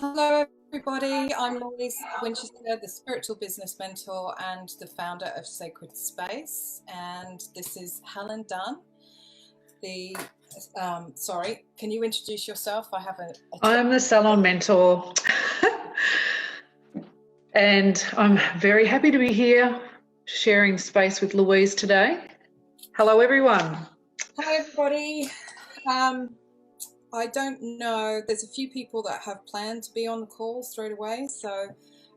Hello, everybody. I'm Louise Winchester, the spiritual business mentor and the founder of Sacred Space. And this is Helen Dunne. Sorry, can you introduce yourself? I have a I'm the salon mentor, and I'm very happy to be here sharing space with Louise today. Hello, everyone. Hi, everybody. I don't know. There's a few people that have planned to be on the call straight away, so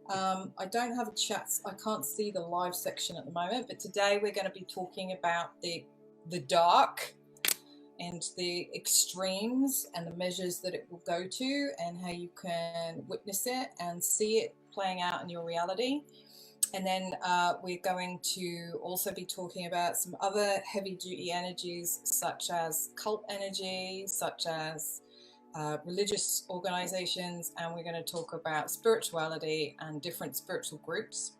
I don't have a chat. I can't see the live section at the moment, but today we're going to be talking about the dark and the extremes and the measures that it will go to and how you can witness it and see it playing out in your reality. And then we're going to also be talking about some other heavy duty energies such as cult energy, such as religious organizations, and we're going to talk about spirituality and different spiritual groups.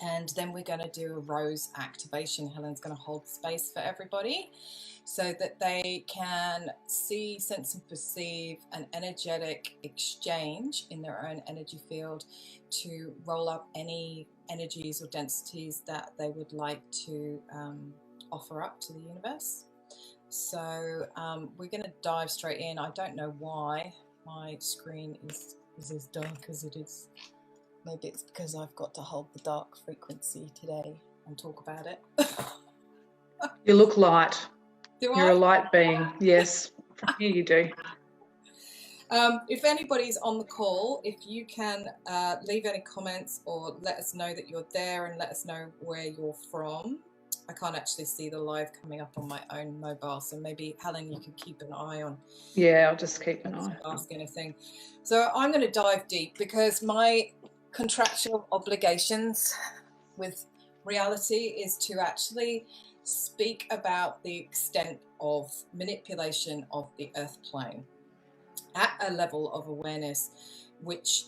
And then we're going to do a rose activation. Helen's going to hold space for everybody so that they can see, sense and perceive an energetic exchange in their own energy field to roll up any energies or densities that they would like to offer up to the universe. So we're going to dive straight in. I don't know why my screen is as dark as it is. Maybe it's because I've got to hold the dark frequency today and talk about it. You look light. You're a I? light being. Yes, from here you do. If anybody's on the call, if you can leave any comments or let us know that you're there and let us know where you're from. I can't actually see the live coming up on my own mobile, so maybe Helen, you can keep an eye on. Yeah, I'll just keep an eye. Ask anything. So I'm going to dive deep because my contractual obligations with reality is to actually speak about the extent of manipulation of the earth plane at a level of awareness which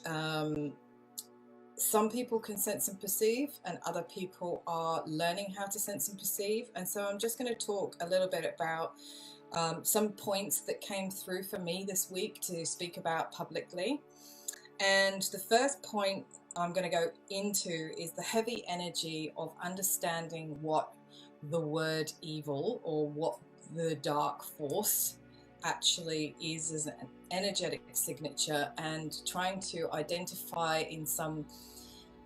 some people can sense and perceive and other people are learning how to sense and perceive. And so I'm just going to talk a little bit about some points that came through for me this week to speak about publicly. And the first point I'm going to go into is the heavy energy of understanding what the word evil or what the dark force actually is as an energetic signature, and trying to identify in some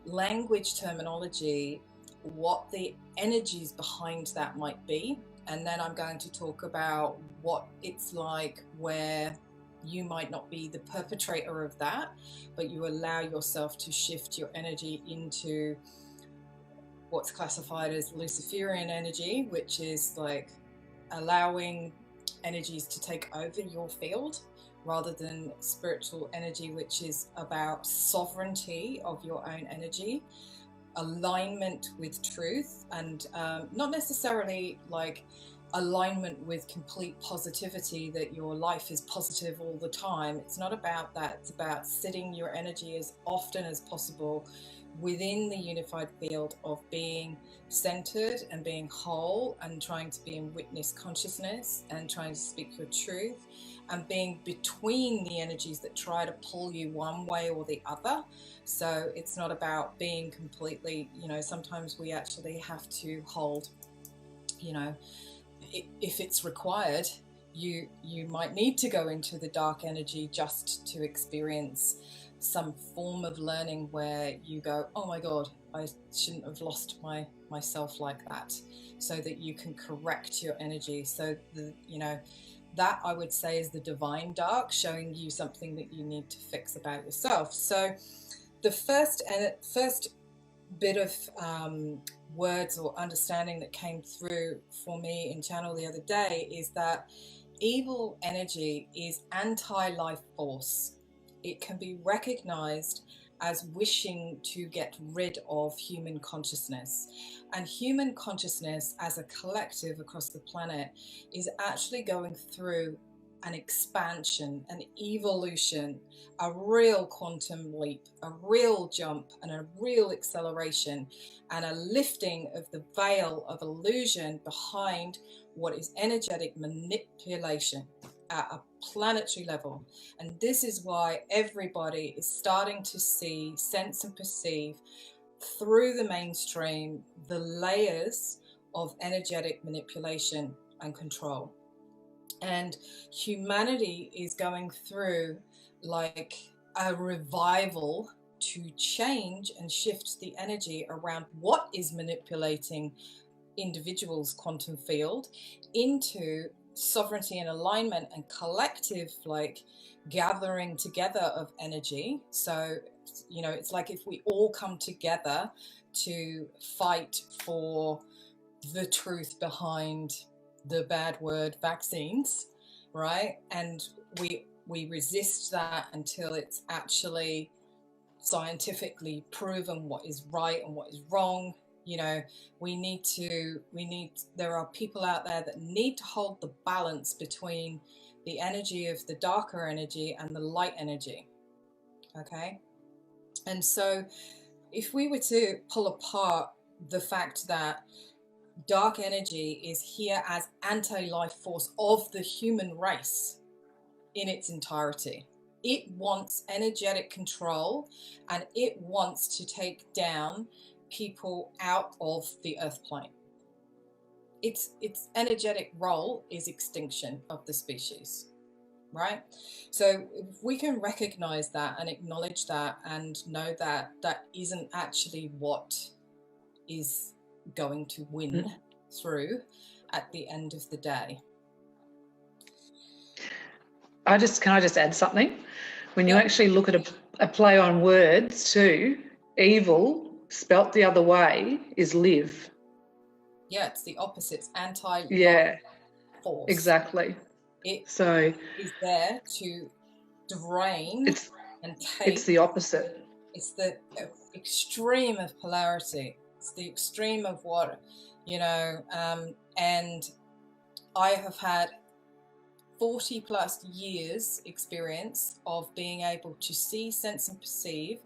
language terminology what the energies behind that might be. And then I'm going to talk about what it's like where you might not be the perpetrator of that, but you allow yourself to shift your energy into what's classified as Luciferian energy, which is like allowing energies to take over your field, rather than spiritual energy, which is about sovereignty of your own energy, alignment with truth, and not necessarily like alignment with complete positivity that your life is positive all the time. It's not about that. It's about sitting your energy as often as possible within the unified field of being centered and being whole, and trying to be in witness consciousness and trying to speak your truth, and being between the energies that try to pull you one way or the other. So it's not about being completely, sometimes we actually have to hold, if it's required, you might need to go into the dark energy just to experience some form of learning where you go, oh my God, I shouldn't have lost myself like that, so that you can correct your energy. So that I would say is the divine dark, showing you something that you need to fix about yourself. So the first bit of words or understanding that came through for me in channel the other day is that evil energy is anti-life force. It can be recognized as wishing to get rid of human consciousness. And human consciousness as a collective across the planet is actually going through an expansion, an evolution, a real quantum leap, a real jump, and a real acceleration, and a lifting of the veil of illusion behind what is energetic manipulation. at a planetary level. And this is why everybody is starting to see, sense, and perceive through the mainstream the layers of energetic manipulation and control. And humanity is going through like a revival to change and shift the energy around what is manipulating individuals' quantum field into sovereignty and alignment and collective like gathering together of energy. So it's like if we all come together to fight for the truth behind the bad word vaccines, right? And we resist that until it's actually scientifically proven what is right and what is wrong. There are people out there that need to hold the balance between the energy of the darker energy and the light energy. Okay. And so if we were to pull apart the fact that dark energy is here as anti-life force of the human race in its entirety, it wants energetic control and it wants to take down people out of the earth plane. Its energetic role is extinction of the species, right? So if we can recognize that and acknowledge that and know that that isn't actually what is going to win through at the end of the day. Can I just add something? When you actually look at a play on words too, evil spelt the other way is live. Yeah, it's the opposite. It's anti-life force. Exactly. It is there to drain and take. It's the opposite. It's the extreme of polarity. It's the extreme of what, and I have had 40 plus years experience of being able to see, sense, and perceive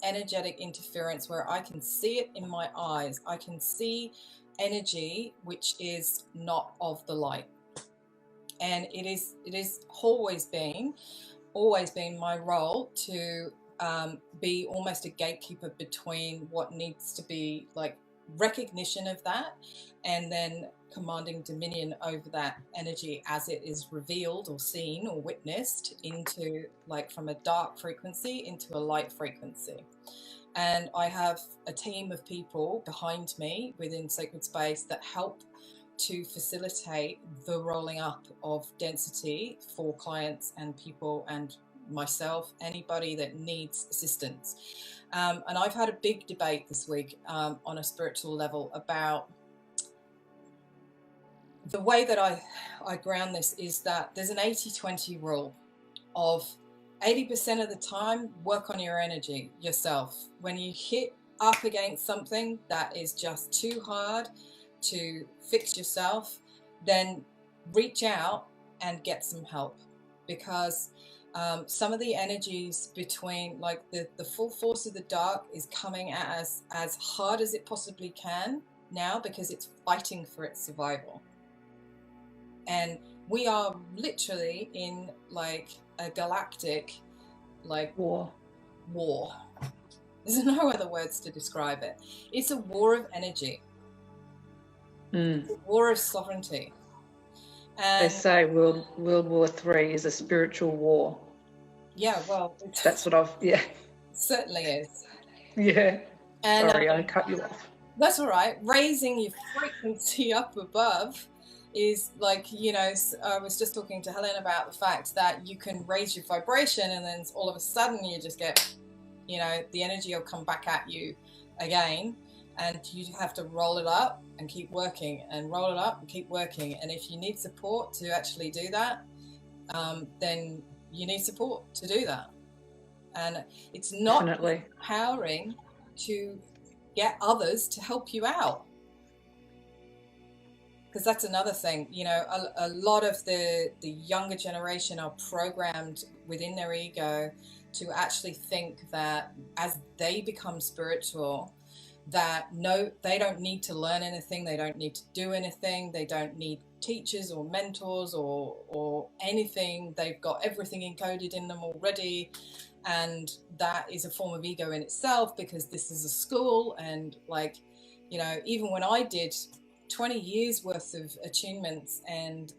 energetic interference where I can see it in my eyes. I can see energy which is not of the light. And it is always been my role to be almost a gatekeeper between what needs to be like recognition of that and then commanding dominion over that energy as it is revealed or seen or witnessed into like from a dark frequency into a light frequency. And I have a team of people behind me within Sacred Space that help to facilitate the rolling up of density for clients and people and myself, anybody that needs assistance. And I've had a big debate this week on a spiritual level about the way that I ground this is that there's an 80-20 rule of 80% of the time, work on your energy yourself. When you hit up against something that is just too hard to fix yourself, then reach out and get some help, because some of the energies between like the full force of the dark is coming at us as hard as it possibly can now because it's fighting for its survival. And we are literally in like a galactic like war. There's no other words to describe it. It's a war of energy. It's a war of sovereignty. And they say World War III is a spiritual war. Yeah, well, that's what it certainly is. Yeah. And, sorry, I cut you off. That's all right. Raising your frequency up above is like, I was just talking to Helen about the fact that you can raise your vibration and then all of a sudden you just get, the energy will come back at you again, and you have to roll it up and keep working and roll it up and keep working. And if you need support to actually do that, then you need support to do that. And it's not empowering to get others to help you out. Because that's another thing, a lot of the younger generation are programmed within their ego to actually think that as they become spiritual, that no, they don't need to learn anything, they don't need to do anything, they don't need teachers or mentors or anything. They've got everything encoded in them already, and that is a form of ego in itself, because this is a school. And like, you know, even when I did 20 years worth of attunements and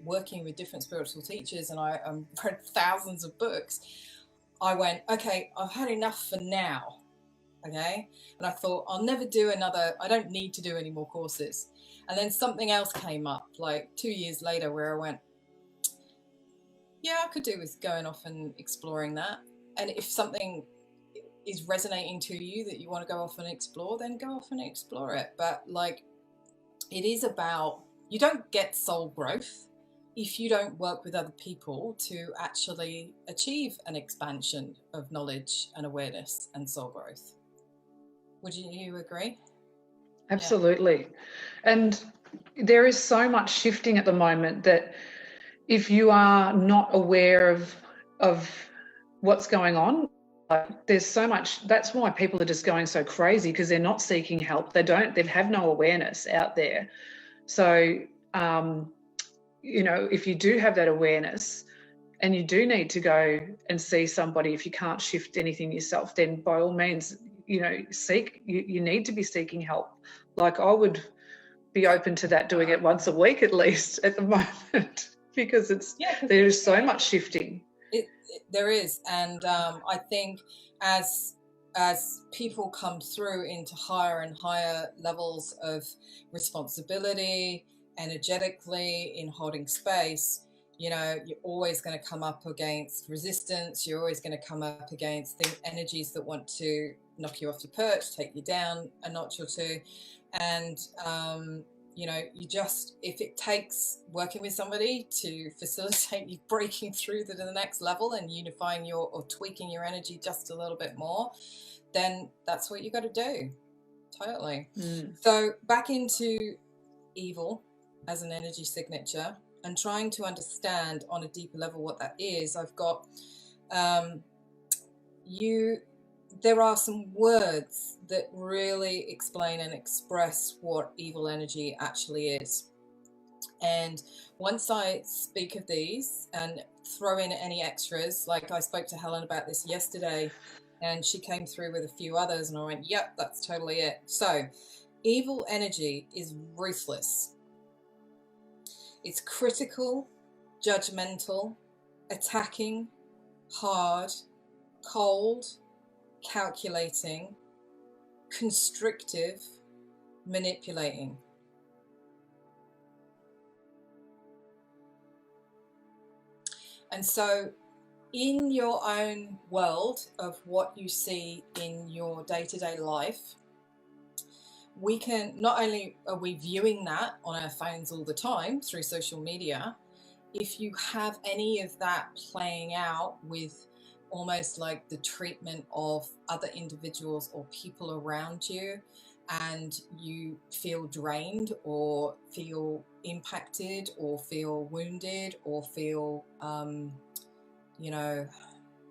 working with different spiritual teachers, and I read thousands of books, I went, okay, I've had enough for now. Okay. And I thought, I'll never do another, I don't need to do any more courses. And then something else came up like 2 years later where I went, yeah, I could do with going off and exploring that. And if something is resonating to you that you want to go off and explore, then go off and explore it. But like, it is about, you don't get soul growth if you don't work with other people to actually achieve an expansion of knowledge and awareness and soul growth. Would you agree? Absolutely. Yeah. And there is so much shifting at the moment that if you are not aware of what's going on, like, there's so much. That's why people are just going so crazy, because they're not seeking help. They have no awareness out there. So, you know, if you do have that awareness and you do need to go and see somebody, if you can't shift anything yourself, then by all means, you know, you need to be seeking help. Like, I would be open to that, doing it once a week at least at the moment, because there's so much shifting. There is. And I think as people come through into higher and higher levels of responsibility, energetically, in holding space, you know, you're always going to come up against resistance. You're always going to come up against the energies that want to knock you off your perch, take you down a notch or two. And you know, you just, if it takes working with somebody to facilitate you breaking through to the next level and unifying or tweaking your energy just a little bit more, then that's what you got to do. Totally. So back into evil as an energy signature and trying to understand on a deeper level what that is. I've got there are some words that really explain and express what evil energy actually is. And once I speak of these and throw in any extras, like I spoke to Helen about this yesterday, and she came through with a few others, and I went, yep, that's totally it. So evil energy is ruthless. It's critical, judgmental, attacking, hard, cold, calculating, constrictive, manipulating. And so in your own world of what you see in your day-to-day life, we can, not only are we viewing that on our phones all the time through social media, if you have any of that playing out with almost like the treatment of other individuals or people around you, and you feel drained or feel impacted or feel wounded or feel, you know,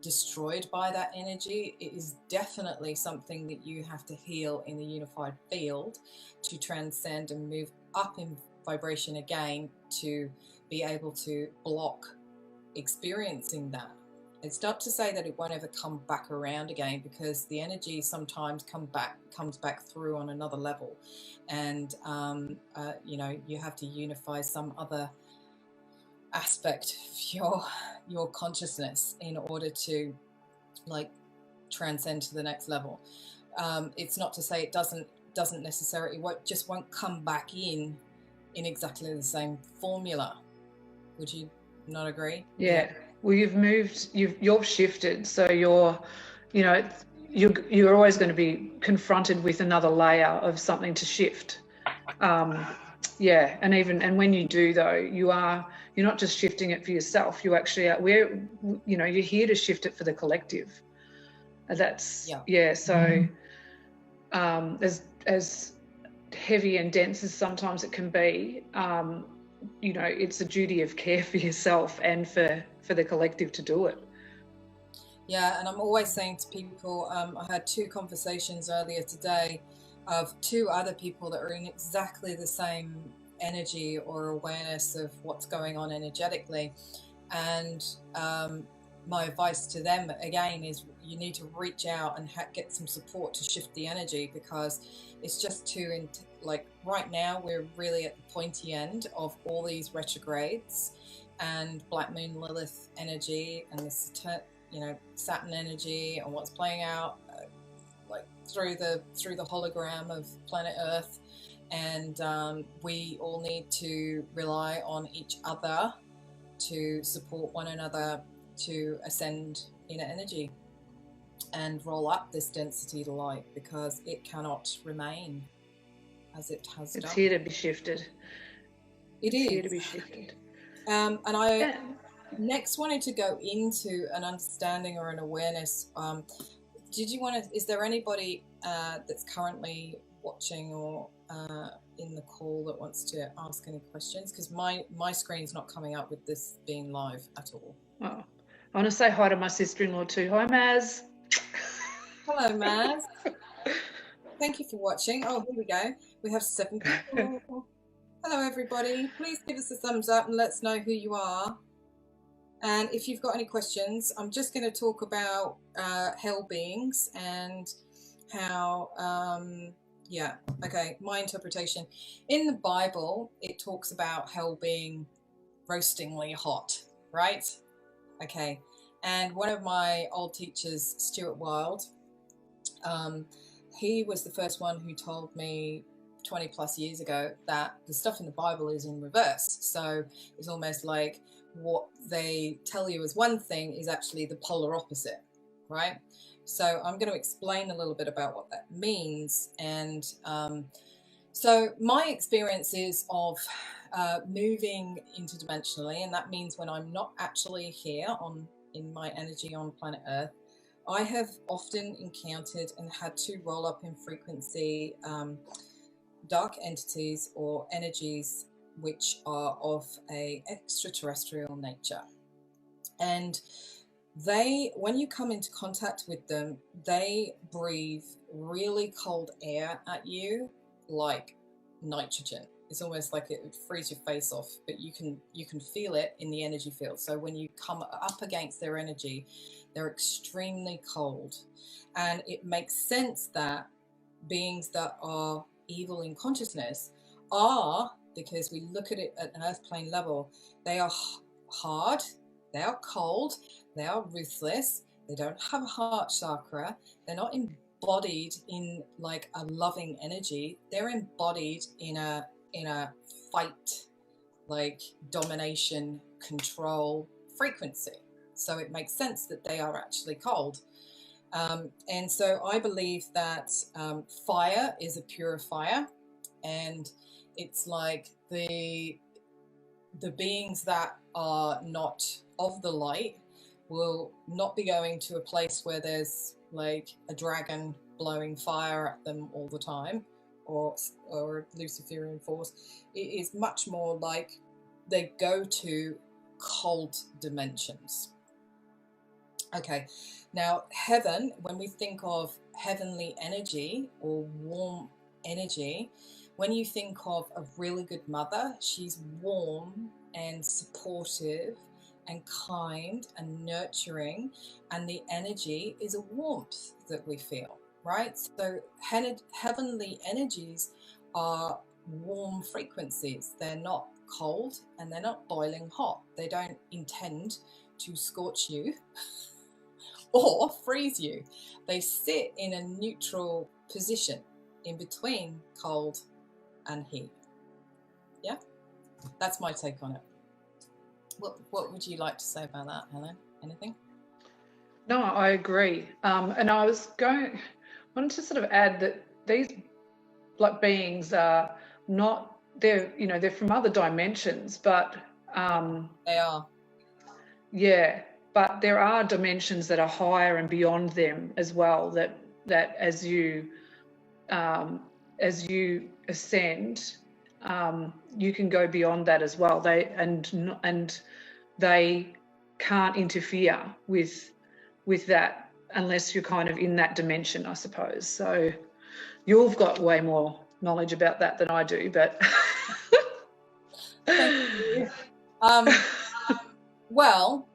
destroyed by that energy, it is definitely something that you have to heal in the unified field to transcend and move up in vibration again, to be able to block experiencing that. It's not to say that it won't ever come back around again, because the energy sometimes comes back through on another level, and you know, you have to unify some other aspect of your consciousness in order to like transcend to the next level. It's not to say it doesn't necessarily, just won't come back in exactly the same formula. Would you not agree? Yeah. Well, you've shifted, so you're always going to be confronted with another layer of something to shift. Yeah, and when you do though, you're not just shifting it for yourself. You actually are. You're here to shift it for the collective. That's yeah. So as heavy and dense as sometimes it can be, it's a duty of care for yourself and for the collective to do it. Yeah, and I'm always saying to people, I had 2 conversations earlier today of 2 other people that are in exactly the same energy or awareness of what's going on energetically. And my advice to them again is you need to reach out and get some support to shift the energy, because it's just too like right now we're really at the pointy end of all these retrogrades and Black Moon Lilith energy and this Saturn energy and what's playing out like through the hologram of planet Earth. And we all need to rely on each other to support one another to ascend in energy and roll up this density to light, because it cannot remain as it has done. It's here to be shifted. It's here to be shifted. And I next wanted to go into an understanding or an awareness. Is there anybody that's currently watching or in the call that wants to ask any questions? Because my screen's not coming up with this being live at all. Oh, I want to say hi to my sister-in-law too. Hi, Maz. Hello, Maz. Thank you for watching. Oh, here we go. We have 7 people. Hello, everybody. Please give us a thumbs up and let us know who you are. And if you've got any questions, I'm just going to talk about hell beings and how, my interpretation. In the Bible, it talks about hell being roastingly hot, right? Okay. And one of my old teachers, Stuart Wilde, he was the first one who told me 20 plus years ago that the stuff in the Bible is in reverse. So it's almost like what they tell you as one thing is actually the polar opposite, right? So I'm going to explain a little bit about what that means. And so my experience is of moving interdimensionally, and that means when I'm not actually here in my energy on planet Earth, I have often encountered and had to roll up in frequency dark entities or energies which are of a extraterrestrial nature. And they, when you come into contact with them, they breathe really cold air at you like nitrogen. It's almost like it would freeze your face off, but you can feel it in the energy field. So when you come up against their energy, they're extremely cold. And it makes sense that beings that are evil in consciousness are, because we look at it at an earth plane level, they are hard, they are cold, they are ruthless, they don't have a heart chakra, they're not embodied in like a loving energy, they're embodied in a fight, like domination, control frequency. So it makes sense that they are actually cold. And so I believe that fire is a purifier, and it's like the beings that are not of the light will not be going to a place where there's like a dragon blowing fire at them all the time, or a Luciferian force. It is much more like they go to cold dimensions. Okay, now heaven, when we think of heavenly energy or warm energy, when you think of a really good mother, she's warm and supportive and kind and nurturing, and the energy is a warmth that we feel, right? So heavenly energies are warm frequencies. They're not cold and they're not boiling hot. They don't intend to scorch you or freeze you. They sit in a neutral position in between cold and heat. Yeah, that's my take on it. What would you like to say about that, Helen? Anything? No, I agree. And I wanted to sort of add that these like beings are not, they're from other dimensions, but they are. Yeah, but there are dimensions that are higher and beyond them as well, that as you ascend, you can go beyond that as well. They can't interfere with that unless you're kind of in that dimension, I suppose. So you've got way more knowledge about that than I do, but Well,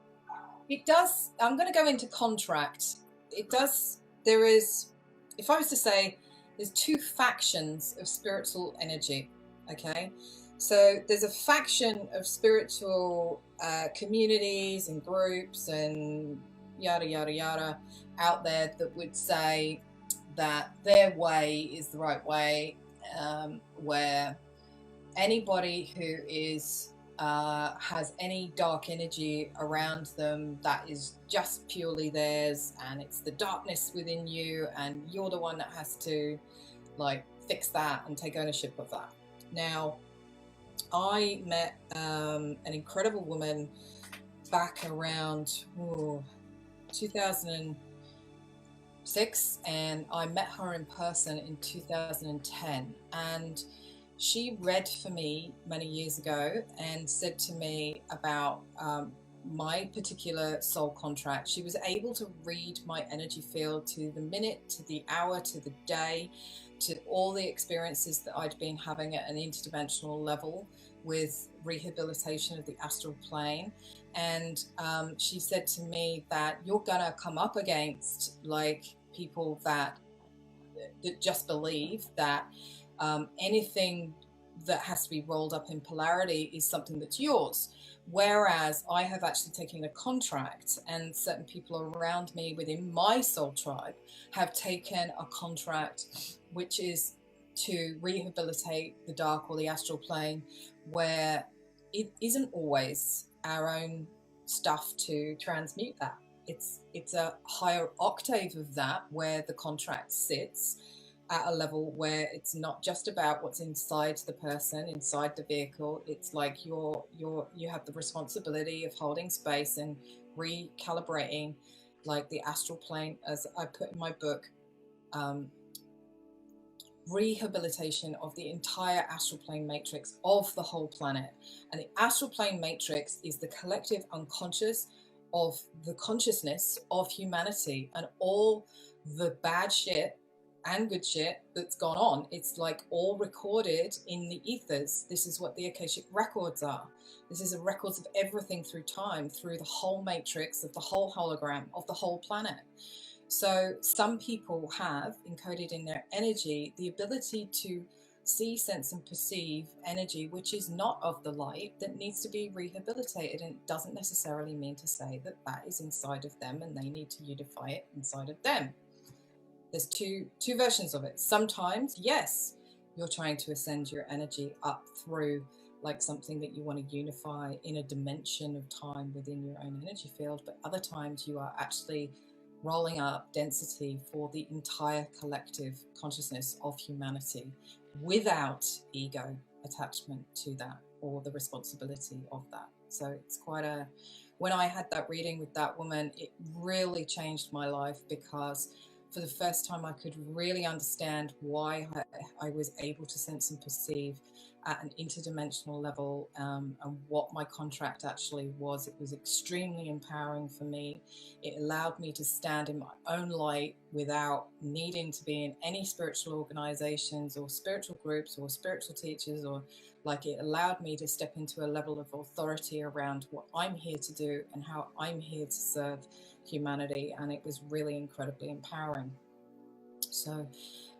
it does. I'm going to go into contract. It does. There is, if I was to say, there's two factions of spiritual energy. Okay. So there's a faction of spiritual communities and groups and yada, yada, yada out there that would say that their way is the right way, where anybody who is has any dark energy around them, that is just purely theirs, and it's the darkness within you, and you're the one that has to like fix that and take ownership of that. Now, I met an incredible woman back around 2006, and I met her in person in 2010, and she read for me many years ago and said to me about my particular soul contract. She was able to read my energy field to the minute, to the hour, to the day, to all the experiences that I'd been having at an interdimensional level with rehabilitation of the astral plane. And she said to me that you're gonna come up against like people that just believe that anything that has to be rolled up in polarity is something that's yours. Whereas I have actually taken a contract, and certain people around me within my soul tribe have taken a contract which is to rehabilitate the dark or the astral plane, where it isn't always our own stuff to transmute that. It's a higher octave of that where the contract sits at a level where it's not just about what's inside the person, inside the vehicle. It's like you have the responsibility of holding space and recalibrating like the astral plane, as I put in my book, rehabilitation of the entire astral plane matrix of the whole planet. And the astral plane matrix is the collective unconscious of the consciousness of humanity, and all the bad shit and good shit that's gone on. It's like all recorded in the ethers. This is what the Akashic records are. This is the records of everything through time, through the whole matrix of the whole hologram of the whole planet. So some people have encoded in their energy the ability to see, sense, and perceive energy which is not of the light, that needs to be rehabilitated. And it doesn't necessarily mean to say that that is inside of them and they need to unify it inside of them. There's two versions of it. Sometimes, yes, you're trying to ascend your energy up through like something that you want to unify in a dimension of time within your own energy field. But other times you are actually rolling up density for the entire collective consciousness of humanity without ego attachment to that or the responsibility of that. So it's quite a, when I had that reading with that woman, it really changed my life, because for the first time I could really understand why I was able to sense and perceive at an interdimensional level, and what my contract actually was. It was extremely empowering for me. It allowed me to stand in my own light without needing to be in any spiritual organizations or spiritual groups or spiritual teachers, or like, it allowed me to step into a level of authority around what I'm here to do and how I'm here to serve humanity. And it was really incredibly empowering. So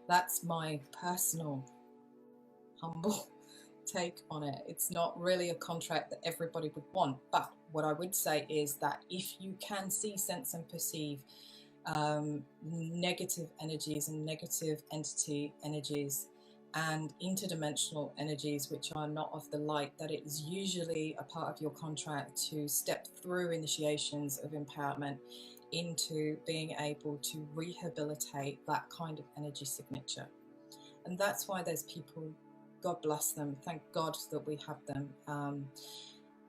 that's my personal humble take on it. It's not really a contract that everybody would want, but what I would say is that if you can see, sense, and perceive negative energies and negative entity energies and interdimensional energies which are not of the light, that it is usually a part of your contract to step through initiations of empowerment into being able to rehabilitate that kind of energy signature. And that's why there's people, God bless them, thank God that we have them,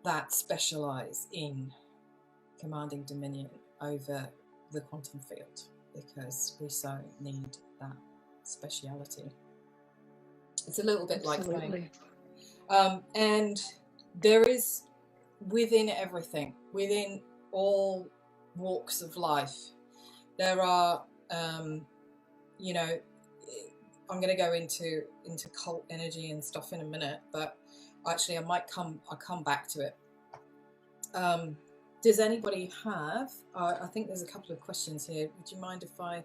that specialize in commanding dominion over the quantum field, because we so need that speciality. It's a little bit Absolutely. like saying, and there is within everything, within all walks of life, there are, you know, I'm going to go into cult energy and stuff in a minute, but actually I'll come back to it. Does anybody have, I think there's a couple of questions here. Would you mind if I...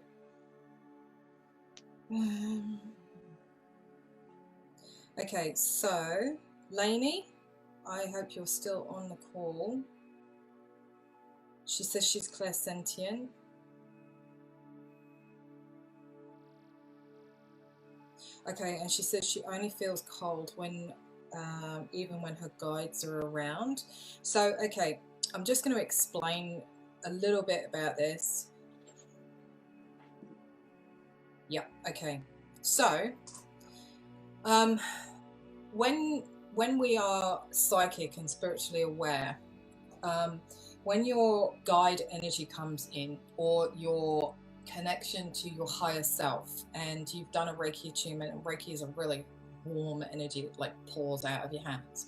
Okay, so Lainey, I hope you're still on the call. She says she's clairsentient. Okay, and she says she only feels cold when, even when her guides are around. So, okay, I'm just going to explain a little bit about this. Yeah, okay. So, when we are psychic and spiritually aware, when your guide energy comes in, or your connection to your higher self, and you've done a Reiki attunement, and Reiki is a really warm energy that like pours out of your hands.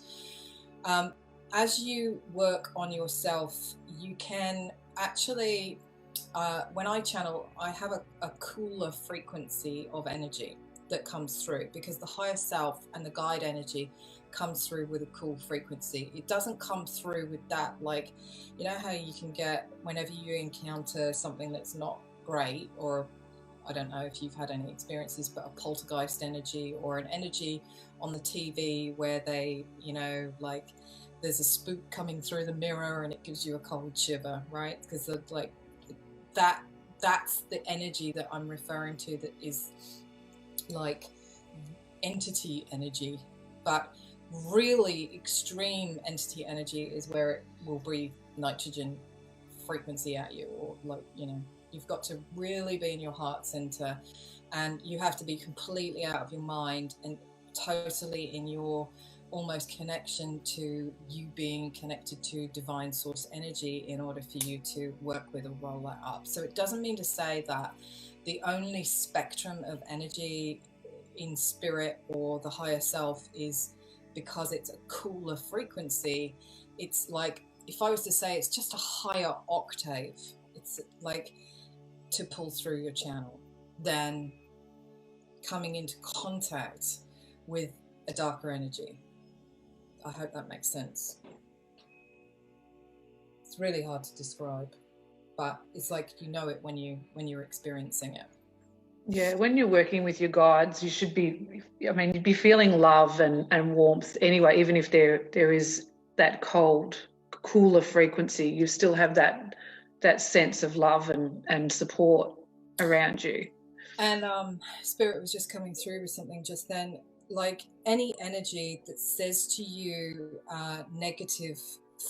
As you work on yourself, you can actually, when I channel, I have a cooler frequency of energy that comes through, because the higher self and the guide energy comes through with a cool frequency. It doesn't come through with that, like, you know how you can get, whenever you encounter something that's not great, or I don't know if you've had any experiences, but a poltergeist energy, or an energy on the TV where they, you know, like there's a spook coming through the mirror and it gives you a cold shiver, right? Because of like that's the energy that I'm referring to, that is like entity energy. But really extreme entity energy is where it will breathe nitrogen frequency at you, or like, you know, you've got to really be in your heart center, and you have to be completely out of your mind and totally in your almost connection to you being connected to divine source energy in order for you to work with or roll that up. So it doesn't mean to say that the only spectrum of energy in spirit or the higher self is because it's a cooler frequency. It's like, if I was to say it's just a higher octave, it's like to pull through your channel than coming into contact with a darker energy. I hope that makes sense. It's really hard to describe, but it's like, you know it when you're experiencing it. Yeah, when you're working with your guides, you should be, I mean, you'd be feeling love and warmth anyway, even if there is that cold, cooler frequency, you still have that sense of love and support around you. And Spirit was just coming through with something just then, like any energy that says to you negative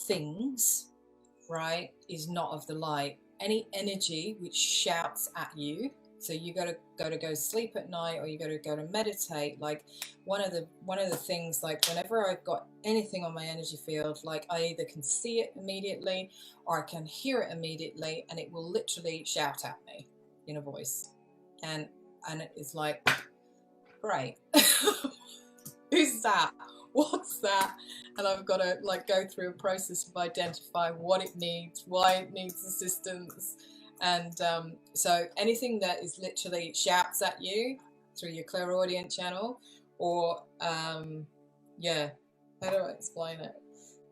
things, right, is not of the light. Any energy which shouts at you, so you got to go sleep at night, or you got to meditate. Like one of the things, like whenever I've got anything on my energy field, like I either can see it immediately or I can hear it immediately, and it will literally shout at me in a voice, and it's like, great. Who's that? What's that? And I've got to like go through a process of identifying what it needs, why it needs assistance. And so anything that is literally shouts at you through your clairaudient channel, or yeah, how do I explain it?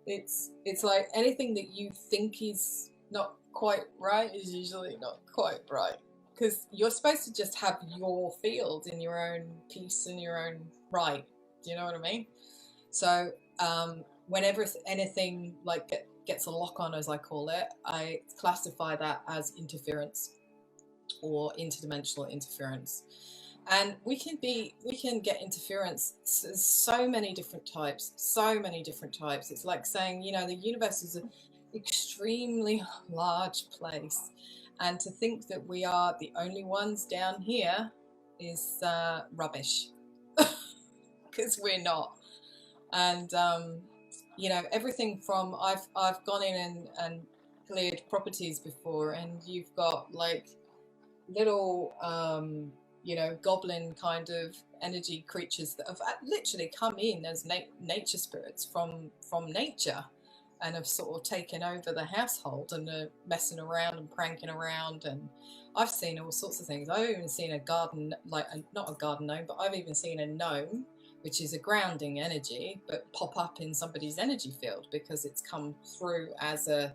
It's like anything that you think is not quite right is usually not quite right, because you're supposed to just have your field in your own peace and your own right. Do you know what I mean? So whenever anything like gets a lock on, as I call it, I classify that as interference or interdimensional interference. And we can get interference so many different types. It's like saying, you know, the universe is an extremely large place, and to think that we are the only ones down here is rubbish, because we're not. And you know, everything from I've gone in and cleared properties before, and you've got like little you know, goblin kind of energy creatures that have literally come in as nature spirits from nature, and have sort of taken over the household and are messing around and pranking around. And I've seen all sorts of things. I've even seen a garden, like not a garden gnome, but I've even seen a gnome which is a grounding energy, but pop up in somebody's energy field because it's come through as a,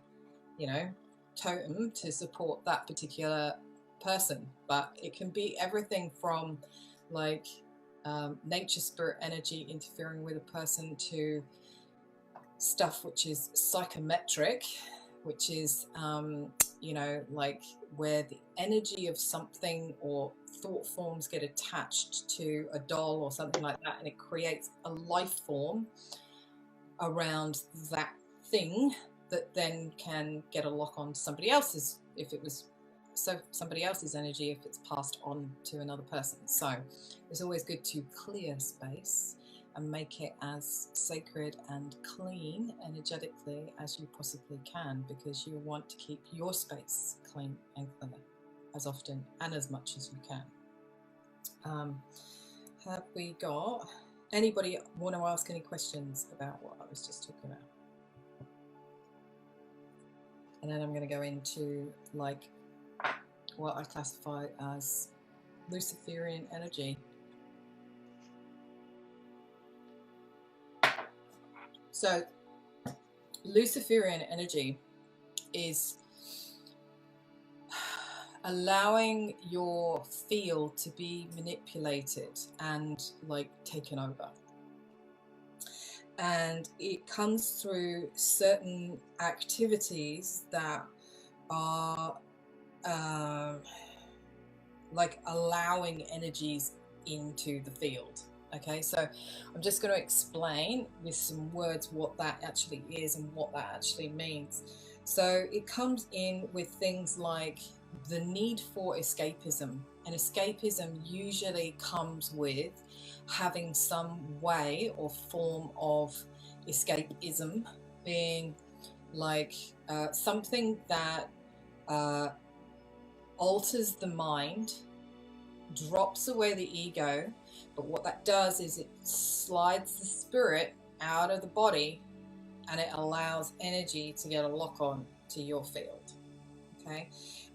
you know, totem to support that particular person. But it can be everything from like nature spirit energy interfering with a person to stuff which is psychometric, which is you know, like where the energy of something or thought forms get attached to a doll or something like that, and it creates a life form around that thing that then can get a lock on to somebody else's, if it was somebody else's energy, if it's passed on to another person. So it's always good to clear space and make it as sacred and clean energetically as you possibly can, because you want to keep your space clean and clear as often and as much as you can. Have we got anybody want to ask any questions about what I was just talking about? And then I'm going to go into like what I classify as Luciferian energy. So Luciferian energy is allowing your field to be manipulated and like taken over. And it comes through certain activities that are like allowing energies into the field. Okay, so I'm just going to explain with some words what that actually is and what that actually means. So it comes in with things like the need for escapism, and escapism usually comes with having some way or form of escapism being like something that alters the mind, drops away the ego, but what that does is it slides the spirit out of the body and it allows energy to get a lock on to your field. Okay,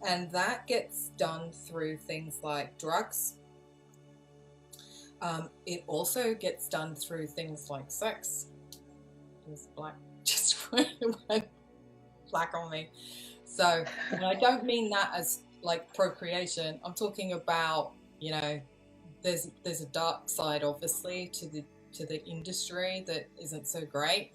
and that gets done through things like drugs. It also gets done through things like sex. There's black just went black on me. So, and I don't mean that as like procreation. I'm talking about, you know, there's a dark side obviously to the industry that isn't so great,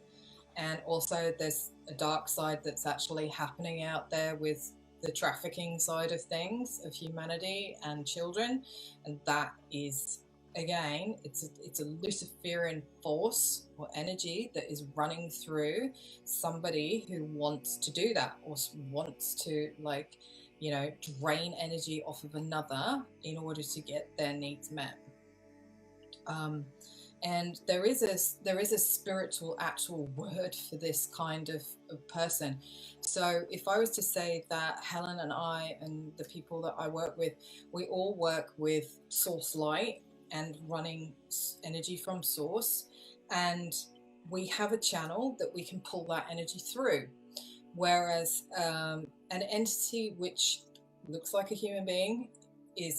and also there's a dark side that's actually happening out there with the trafficking side of things of humanity and children, and that is again it's a Luciferian force or energy that is running through somebody who wants to do that or wants to, like, you know, drain energy off of another in order to get their needs met. And there is a spiritual actual word for this kind of person. So if I was to say that Helen and I and the people that I work with, we all work with source light and running energy from source, and we have a channel that we can pull that energy through. Whereas an entity which looks like a human being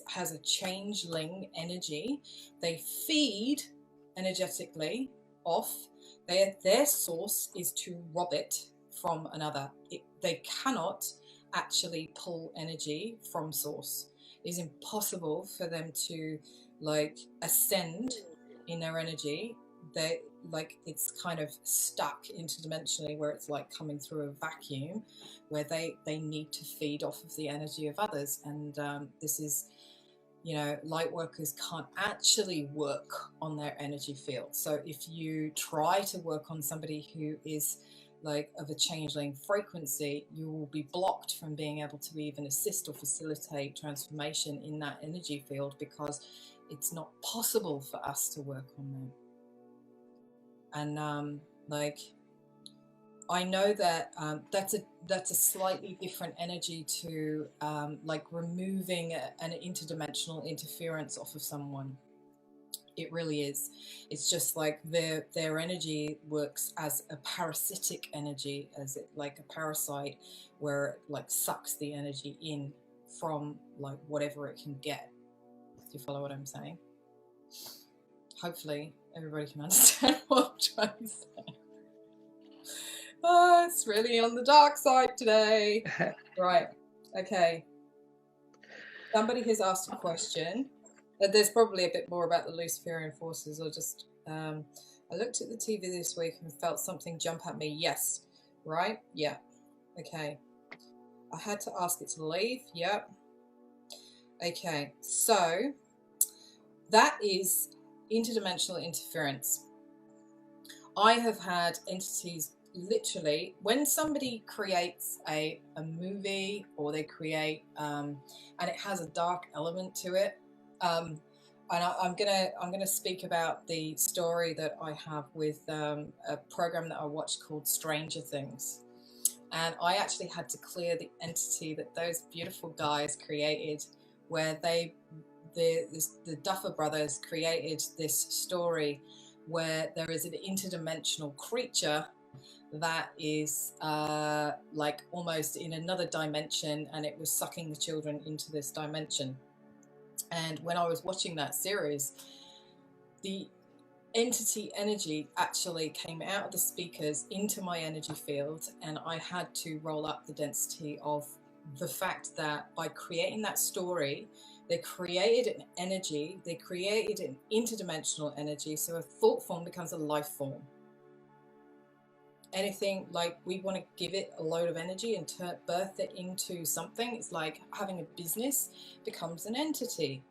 has a changeling energy, they feed energetically off. Their source is to rob it from another. They cannot actually pull energy from source. It is impossible for them to like ascend in their energy. They like, it's kind of stuck interdimensionally where it's like coming through a vacuum where they need to feed off of the energy of others. And this is, you know, light workers can't actually work on their energy field. So if you try to work on somebody who is like of a changeling frequency, you will be blocked from being able to even assist or facilitate transformation in that energy field, because it's not possible for us to work on them. And like, I know that that's a slightly different energy to like removing an interdimensional interference off of someone. It really is. It's just like their energy works as a parasitic energy, as it like a parasite, where it like sucks the energy in from like whatever it can get. Do you follow what I'm saying? hopefully everybody can understand what I'm trying to say. Oh, it's really on the dark side today. Right. Okay. Somebody has asked a question. There's probably a bit more about the Luciferian forces, or just I looked at the TV this week and felt something jump at me. Yes. Right? Yeah. Okay. I had to ask it to leave. Yep. Okay. So that is interdimensional interference. I have had entities literally, when somebody creates a movie, or they create and it has a dark element to it, and I'm gonna speak about the story that I have with a program that I watched called Stranger Things, and I actually had to clear the entity that those beautiful guys created, where the Duffer brothers created this story where there is an interdimensional creature that is like almost in another dimension, and it was sucking the children into this dimension. And when I was watching that series, the entity energy actually came out of the speakers into my energy field, and I had to roll up the density of the fact that by creating that story, they created an energy, they created an interdimensional energy, so a thought form becomes a life form. Anything like we want to give it a load of energy and birth it into something, it's like having a business becomes an entity.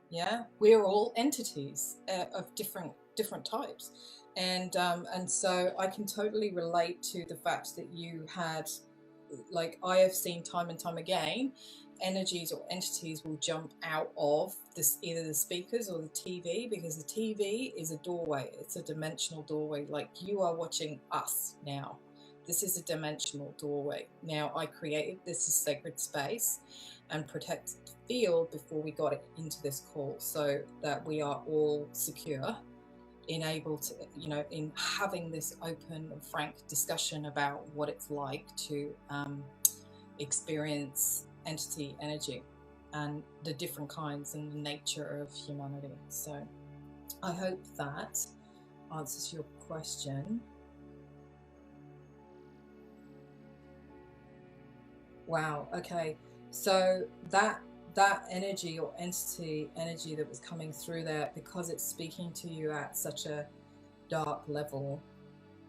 Yeah, we're all entities of different types, and so I can totally relate to the fact that you had, like I have seen time and time again, energies or entities will jump out of this, either the speakers or the TV, because the TV is a doorway, it's a dimensional doorway, like you are watching us now. This is a dimensional doorway. Now, I created this as sacred space and protected the field before we got it into this call, so that we are all secure in able to, you know, in having this open and frank discussion about what it's like to experience entity energy and the different kinds and the nature of humanity. So I hope that answers your question. Wow, okay. So that energy or entity energy that was coming through there, because it's speaking to you at such a dark level,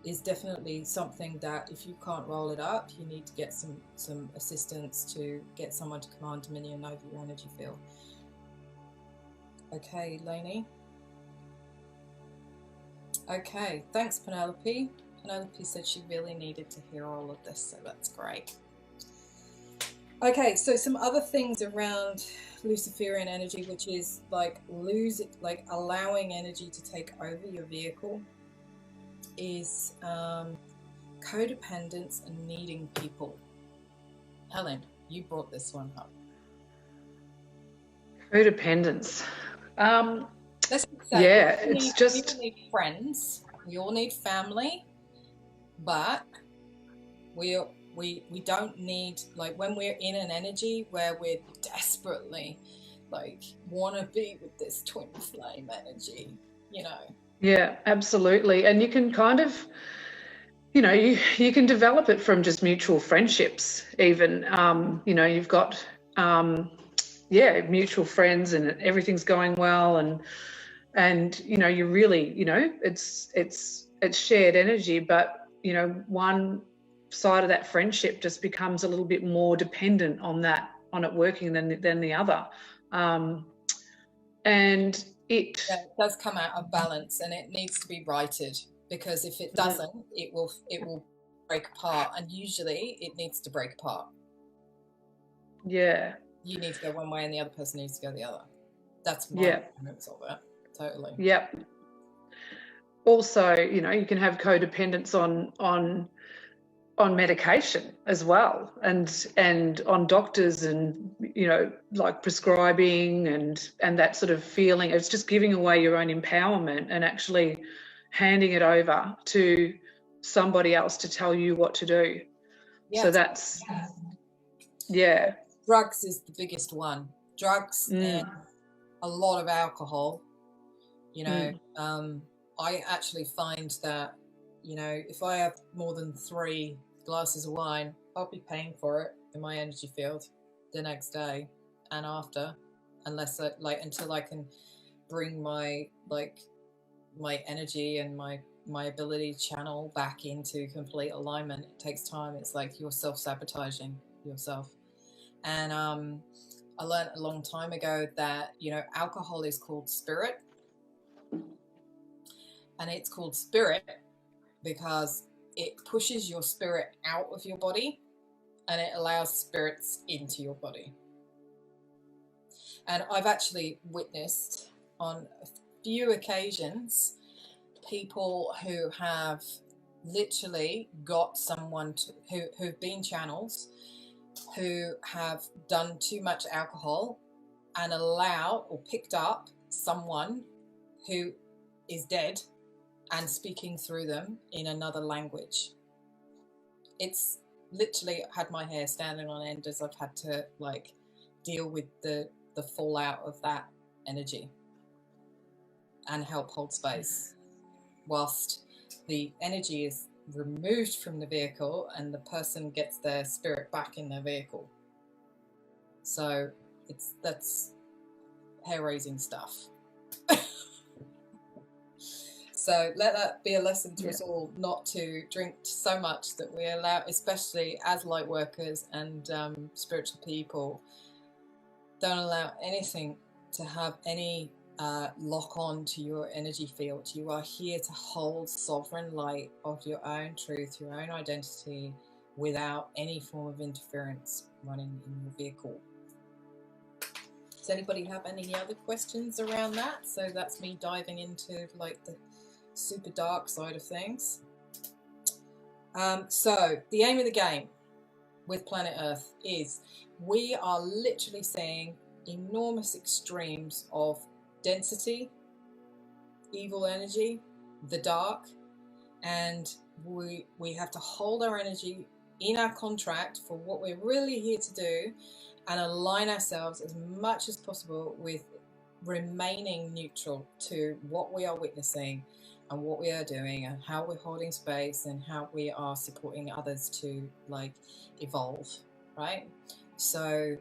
is definitely something that if you can't roll it up, you need to get some assistance to get someone to command dominion over your energy field. Okay, Lainey. Okay, thanks, Penelope. Penelope said she really needed to hear all of this, so that's great. Okay, so some other things around Luciferian energy, which is like allowing energy to take over your vehicle, is codependence and needing people. Helen, you brought this one up. Codependence. Let's say, yeah, it's just... we all need friends, we all need family, but we don't need, like when we're in an energy where we're desperately like want to be with this twin flame energy, you know. Yeah, absolutely. And you can kind of, you know, you can develop it from just mutual friendships even. You know, you've got mutual friends and everything's going well, and you know, you really, you know, it's shared energy, but you know, one side of that friendship just becomes a little bit more dependent on it working than the other, and it does come out of balance, and it needs to be righted, because if it doesn't, it will break apart, and usually it needs to break apart. Yeah, you need to go one way and the other person needs to go the other. That's my experience of it. Totally. Yep. Also, you know, you can have codependence on medication as well, and on doctors, and you know, like prescribing and that sort of feeling. It's just giving away your own empowerment and actually handing it over to somebody else to tell you what to do. So that's drugs is the biggest one. Drugs and a lot of alcohol. You know, I actually find that, you know, if I have more than 3 glasses of wine, I'll be paying for it in my energy field the next day and after, unless I, like, until I can bring my energy and my ability to channel back into complete alignment. It takes time. It's like you're self-sabotaging yourself. And I learned a long time ago that, you know, alcohol is called spirit, and it's called spirit because it pushes your spirit out of your body and it allows spirits into your body. And I've actually witnessed on a few occasions people who have literally got someone who've been channels, who have done too much alcohol and allowed or picked up someone who is dead and speaking through them in another language. It's literally had my hair standing on end as I've had to like deal with the fallout of that energy and help hold space whilst the energy is removed from the vehicle and the person gets their spirit back in their vehicle. So that's hair-raising stuff. So let that be a lesson to us all, not to drink so much that we allow, especially as light workers and spiritual people, don't allow anything to have any lock on to your energy field. You are here to hold sovereign light of your own truth, your own identity, without any form of interference running in your vehicle. Does anybody have any other questions around that? So that's me diving into like the super dark side of things. So the aim of the game with planet Earth is we are literally seeing enormous extremes of density, evil energy, the dark, and we have to hold our energy in our contract for what we're really here to do and align ourselves as much as possible with remaining neutral to what we are witnessing and what we are doing and how we're holding space and how we are supporting others to like evolve, right? So,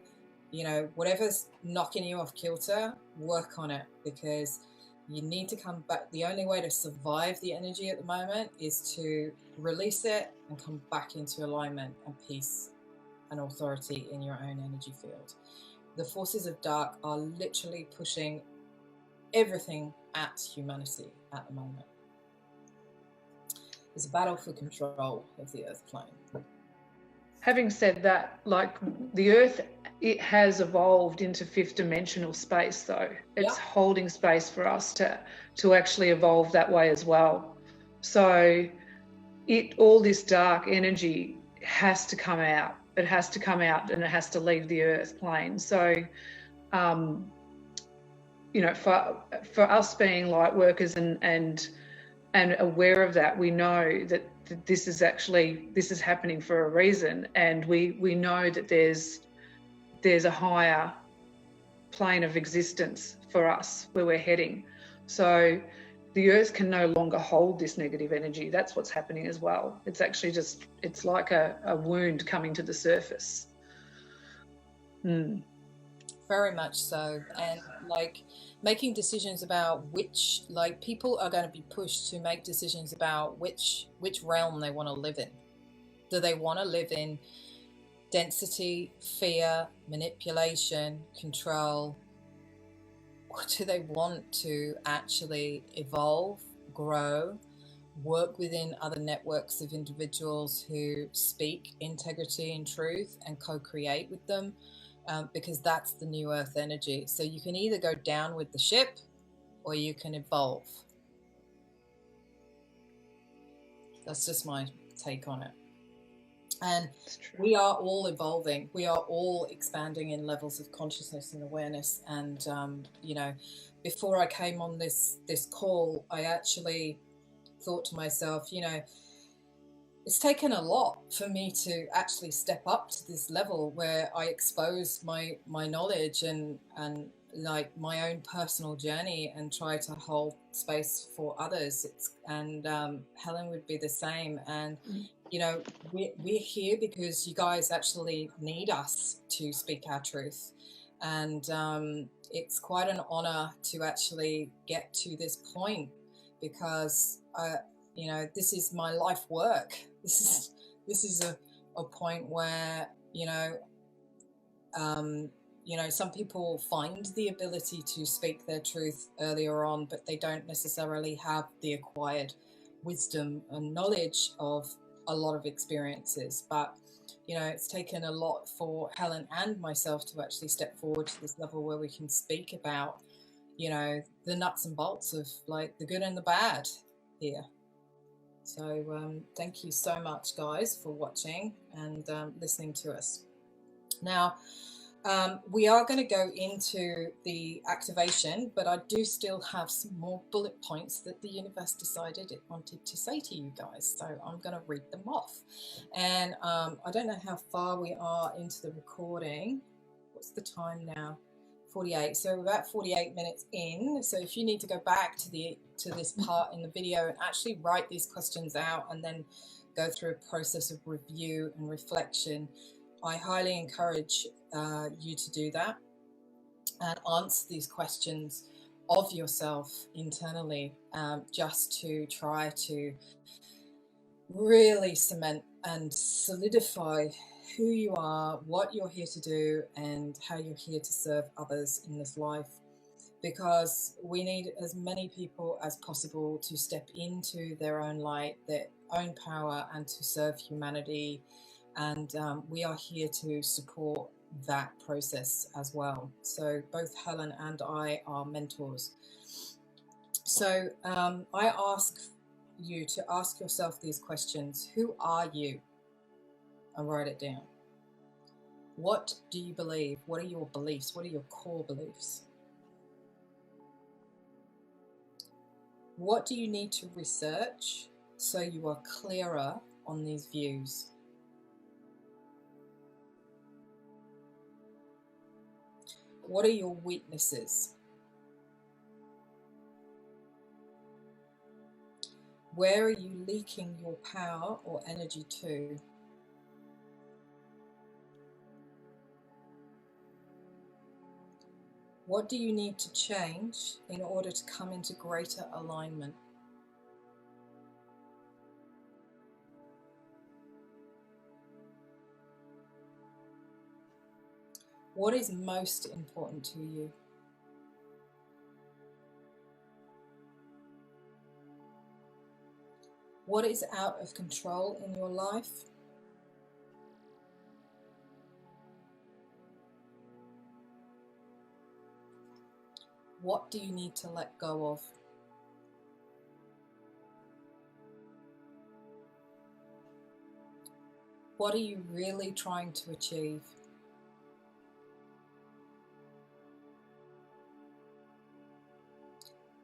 you know, whatever's knocking you off kilter, work on it, because you need to come back. The only way to survive the energy at the moment is to release it and come back into alignment and peace and authority in your own energy field. The forces of dark are literally pushing everything at humanity at the moment. There's a battle for control of the Earth plane. Having said that, like the Earth, it has evolved into 5th dimensional space, though. It's holding space for us to actually evolve that way as well. So all this dark energy has to come out. It has to come out and it has to leave the Earth plane. So, you know, for us being light workers and aware of that, we know that this is happening for a reason, and we know that there's a higher plane of existence for us where we're heading. So the Earth can no longer hold this negative energy. That's what's happening as well. It's actually it's like a wound coming to the surface. Very much so. And like making decisions about which, like, people are going to be pushed to make decisions about which realm they want to live in. Do they want to live in density, fear, manipulation, control? Or do they want to actually evolve, grow, work within other networks of individuals who speak integrity and truth and co-create with them? Because that's the new Earth energy. So you can either go down with the ship or you can evolve. That's just my take on it. And we are all evolving. We are all expanding in levels of consciousness and awareness. And, you know, before I came on this call, I actually thought to myself, you know, it's taken a lot for me to actually step up to this level where I expose my knowledge and like my own personal journey and try to hold space for others. And Helen would be the same. And you know, we're here because you guys actually need us to speak our truth. And it's quite an honor to actually get to this point, because you know, this is my life work. This is a point where, some people find the ability to speak their truth earlier on, but they don't necessarily have the acquired wisdom and knowledge of a lot of experiences. But it's taken a lot for Helen and myself to actually step forward to this level where we can speak about, the nuts and bolts of like the good and the bad here. So thank you so much, guys, for watching and listening to us. Now, we are going to go into the activation, but I do still have some more bullet points that the universe decided it wanted to say to you guys. So I'm going to read them off. And I don't know how far we are into the recording. What's the time now? 48. So we're about 48 minutes in. So if you need to go back to this part in the video and actually write these questions out and then go through a process of review and reflection, I highly encourage you to do that and answer these questions of yourself internally, just to try to really cement and solidify who you are, what you're here to do, and how you're here to serve others in this life. Because we need as many people as possible to step into their own light, their own power, and to serve humanity. And we are here to support that process as well. So both Helen and I are mentors. So I ask you to ask yourself these questions. Who are you? And write it down. What do you believe? What are your beliefs? What are your core beliefs? What do you need to research so you are clearer on these views? What are your weaknesses? Where are you leaking your power or energy to? What do you need to change in order to come into greater alignment? What is most important to you? What is out of control in your life? What do you need to let go of? What are you really trying to achieve?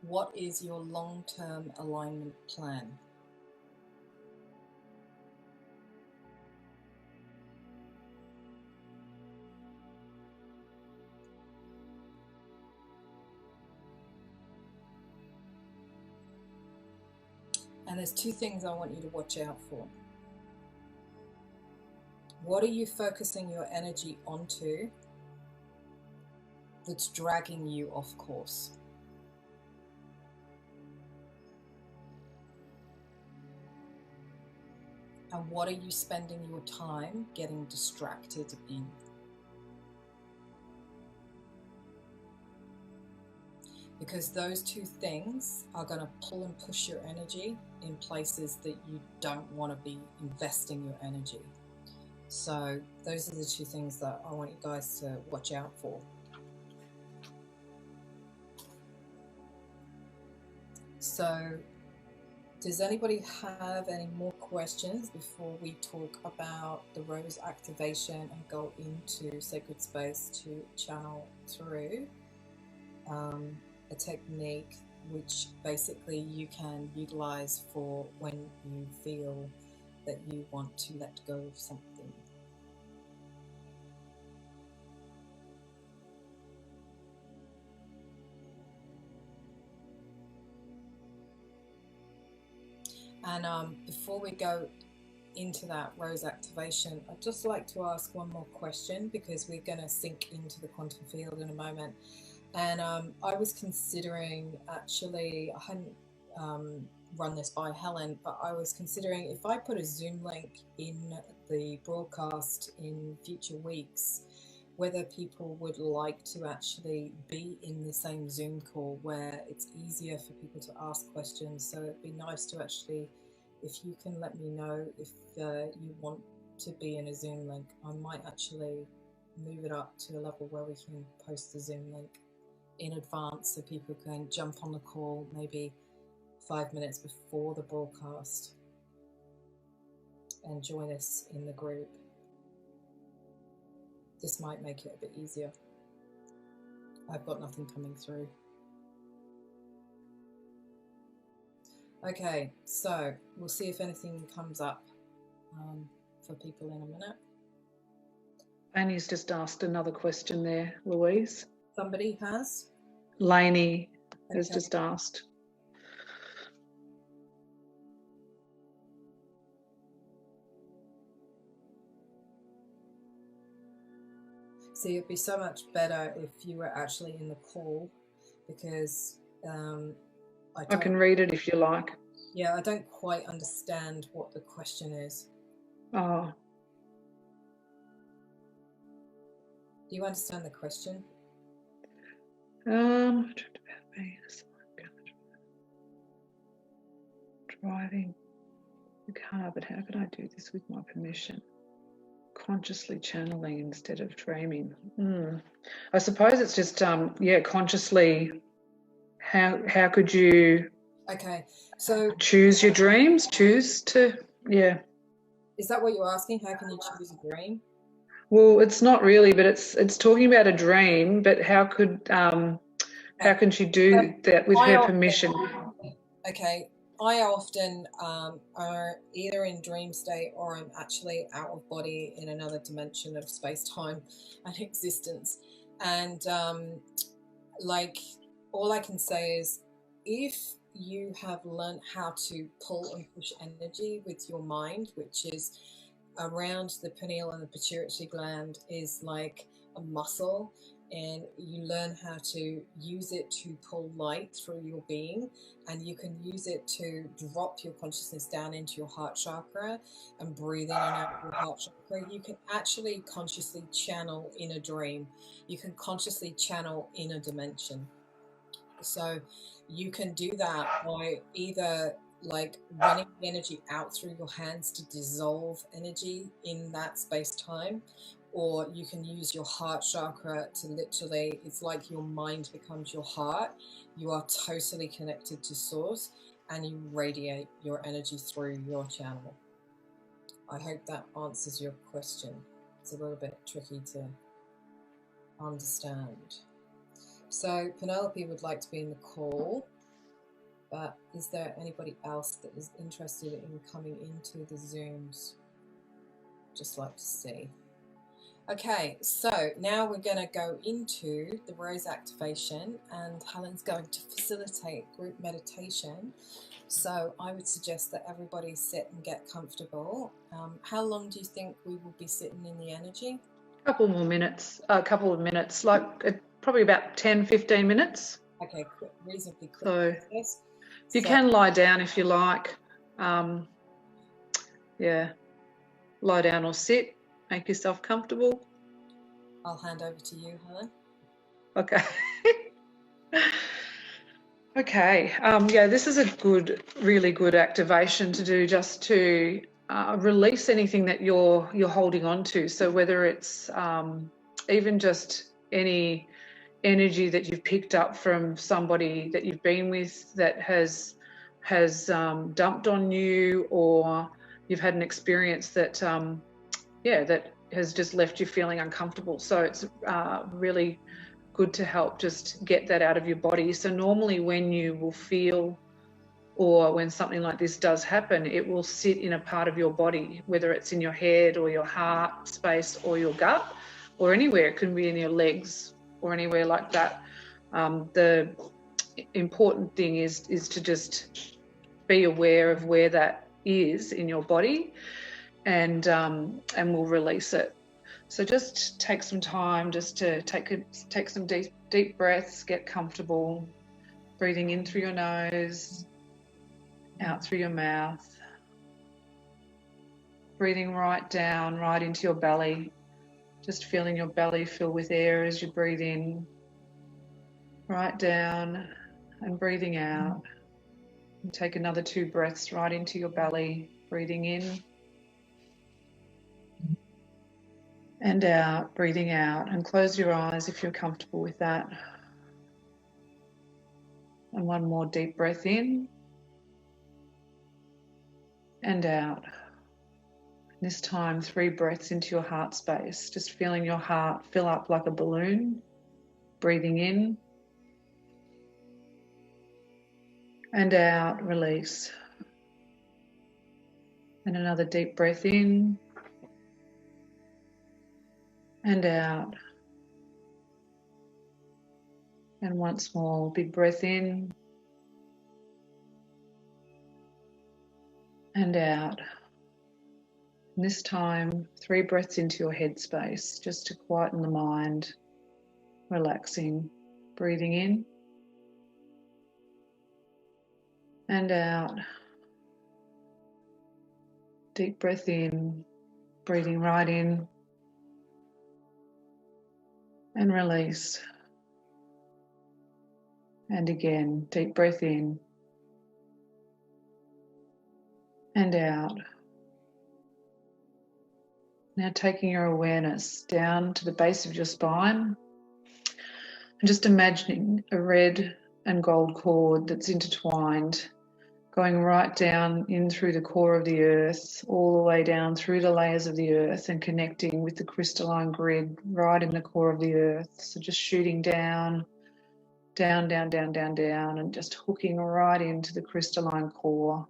What is your long-term alignment plan? And there's two things I want you to watch out for. What are you focusing your energy onto that's dragging you off course? And what are you spending your time getting distracted in? Because those two things are going to pull and push your energy in places that you don't want to be investing your energy. So those are the two things that I want you guys to watch out for. So does anybody have any more questions before we talk about the rose activation and go into sacred space to channel through a technique which basically you can utilize for when you feel that you want to let go of something? And before we go into that rose activation, I'd just like to ask one more question, because we're going to sink into the quantum field in a moment. And I was considering, actually, I hadn't run this by Helen, but I was considering if I put a Zoom link in the broadcast in future weeks, whether people would like to actually be in the same Zoom call where it's easier for people to ask questions. So it'd be nice to actually, if you can let me know if you want to be in a Zoom link, I might actually move it up to a level where we can post the Zoom link in advance so people can jump on the call maybe 5 minutes before the broadcast and join us in the group. This might make it a bit easier. I've got nothing coming through. Okay, so we'll see if anything comes up for people in a minute. Lainey's just asked another question there, Louise. Somebody has? Lainey has just asked. See, it'd be so much better if you were actually in the call, because I can read it if you like. Yeah, I don't quite understand what the question is. Oh. Do you understand the question? Driving the car, but how could I do this with my permission? Consciously channeling instead of dreaming. I suppose it's just consciously. How could you? Okay, so choose your dreams. Choose to. Yeah. Is that what you're asking? How can you choose a dream? Well, it's not really, but it's talking about a dream. But how can she do that with her permission? Okay, I often are either in dream state or I'm actually out of body in another dimension of space-time and existence. And like, all I can say is, if you have learned how to pull and push energy with your mind, which is around the pineal and the pituitary gland, is like a muscle, and you learn how to use it to pull light through your being, and you can use it to drop your consciousness down into your heart chakra and breathe in and out your heart chakra. You can actually consciously channel in a dream. You can consciously channel in a dimension. So you can do that by either like running the energy out through your hands to dissolve energy in that space-time, or you can use your heart chakra to literally, it's like your mind becomes your heart. You are totally connected to source and you radiate your energy through your channel. I hope that answers your question. It's a little bit tricky to understand. So Penelope would like to be in the call, but is there anybody else that is interested in coming into the Zooms? Just like to see. Okay, so now we're going to go into the rose activation, and Helen's going to facilitate group meditation. So I would suggest that everybody sit and get comfortable. How long do you think we will be sitting in the energy? A couple of minutes, like probably about 10-15 minutes. Okay, reasonably quick. So you can lie down if you like. Yeah, lie down or sit. Make yourself comfortable. I'll hand over to you, Helen. Okay. Okay. Yeah, this is a really good activation to do, just to release anything that you're holding on to. So whether it's even just any energy that you've picked up from somebody that you've been with that has dumped on you, or you've had an experience that that has just left you feeling uncomfortable. So it's really good to help just get that out of your body. So normally when you will feel, or when something like this does happen, it will sit in a part of your body, whether it's in your head or your heart space or your gut or anywhere. It can be in your legs or anywhere like that. The important thing is to just be aware of where that is in your body, and we'll release it. So just take some time just to take some deep breaths, get comfortable, breathing in through your nose, out through your mouth, breathing right down, right into your belly, just feeling your belly fill with air as you breathe in, right down, and breathing out. And take another 2 breaths right into your belly, breathing in and out, breathing out, and close your eyes if you're comfortable with that. And one more deep breath in and out. This time 3 breaths into your heart space, just feeling your heart fill up like a balloon, breathing in and out, release. And another deep breath in and out. And once more, big breath in and out. And this time, 3 breaths into your head space, just to quieten the mind, relaxing, breathing in and out. Deep breath in, breathing right in and release. And again, deep breath in and out. Now taking your awareness down to the base of your spine and just imagining a red and gold cord that's intertwined, going right down in through the core of the earth, all the way down through the layers of the earth and connecting with the crystalline grid right in the core of the earth. So just shooting down, down, down, down, down, down, and just hooking right into the crystalline core.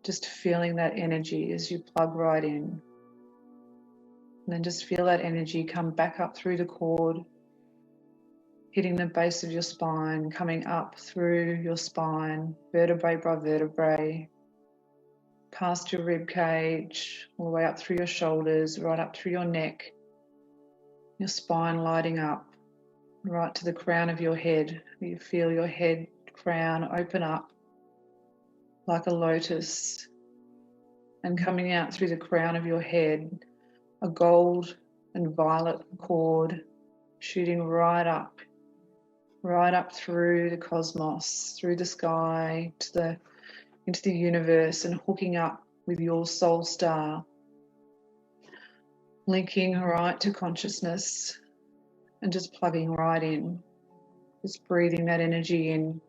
Just feeling that energy as you plug right in. And then just feel that energy come back up through the cord, hitting the base of your spine, coming up through your spine, vertebrae by vertebrae, past your rib cage, all the way up through your shoulders, right up through your neck, your spine lighting up, right to the crown of your head. You feel your head crown open up like a lotus, and coming out through the crown of your head, a gold and violet cord shooting right up through the cosmos, through the sky, into the universe, and hooking up with your soul star, linking right to consciousness and just plugging right in, just breathing that energy in,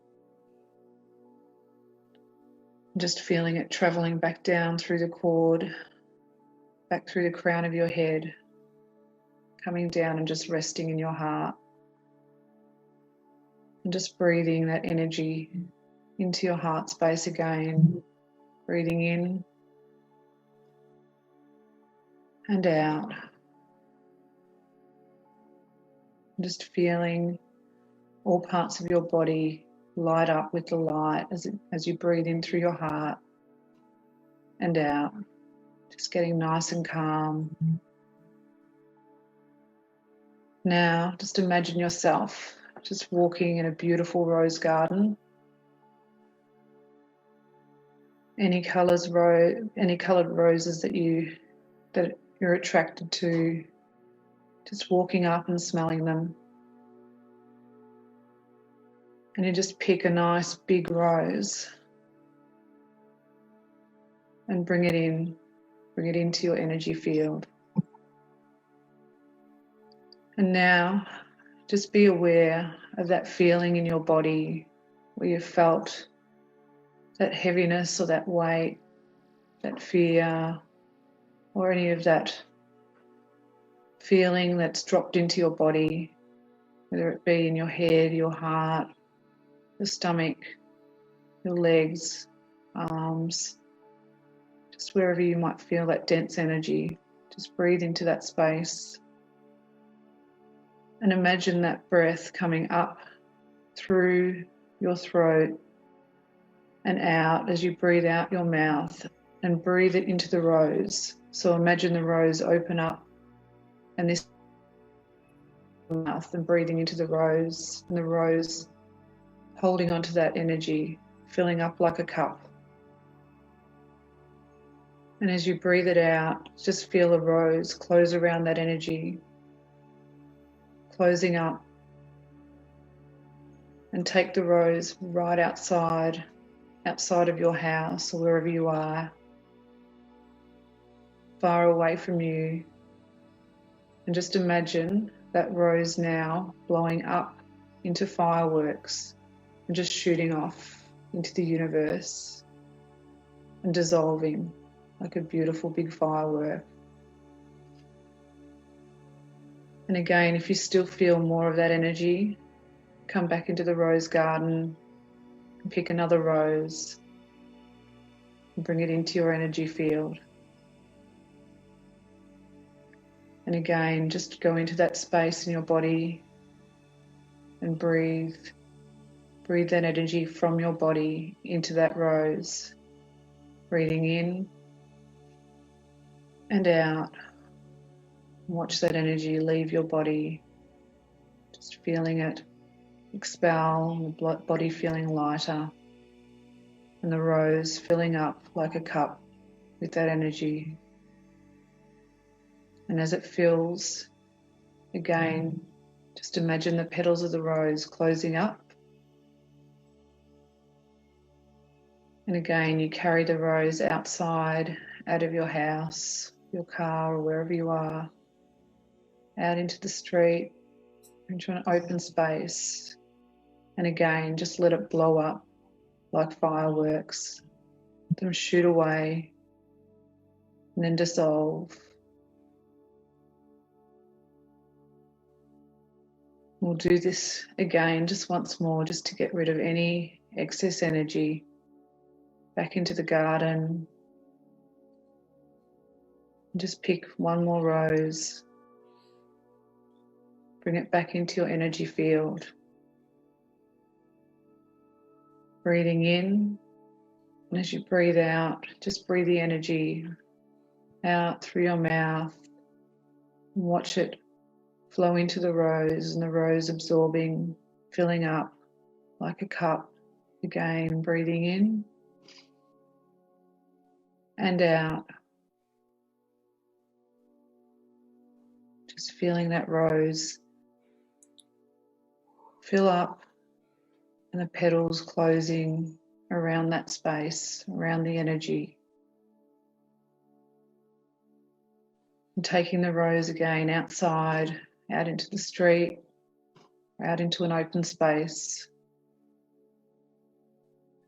just feeling it traveling back down through the cord, back through the crown of your head, coming down and just resting in your heart. And just breathing that energy into your heart space again, breathing in and out. And just feeling all parts of your body light up with the light as you breathe in through your heart and out. Just getting nice and calm. Now, just imagine yourself just walking in a beautiful rose garden. Any coloured roses that you're attracted to, just walking up and smelling them. And you just pick a nice big rose and bring it into your energy field. And now just be aware of that feeling in your body where you felt that heaviness or that weight, that fear, or any of that feeling that's dropped into your body, whether it be in your head, your heart, your stomach, your legs, arms, just wherever you might feel that dense energy. Just breathe into that space and imagine that breath coming up through your throat, and out as you breathe out your mouth, and breathe it into the rose. So imagine the rose open up, and this mouth, and breathing into the rose, and the rose holding onto that energy, filling up like a cup. And as you breathe it out, just feel a rose close around that energy, closing up, and take the rose right outside of your house or wherever you are, far away from you, and just imagine that rose now blowing up into fireworks and just shooting off into the universe and dissolving like a beautiful big firework. And again, if you still feel more of that energy, come back into the rose garden and pick another rose and bring it into your energy field. And again, just go into that space in your body and breathe. Breathe that energy from your body into that rose. Breathing in and out. Watch that energy leave your body, just feeling it expel, the body feeling lighter, and the rose filling up like a cup with that energy. And as it fills, again, just imagine the petals of the rose closing up. And again, you carry the rose outside, out of your house, your car, or wherever you are, out into the street, into an open space. And again, just let it blow up like fireworks. Let them shoot away and then dissolve. We'll do this again just once more, just to get rid of any excess energy. Back into the garden. Just pick one more rose. Bring it back into your energy field. Breathing in, and as you breathe out, just breathe the energy out through your mouth. Watch it flow into the rose, and the rose absorbing, filling up like a cup. Again, breathing in and out. Just feeling that rose fill up and the petals closing around that space, around the energy. And taking the rose again outside, out into the street, out into an open space,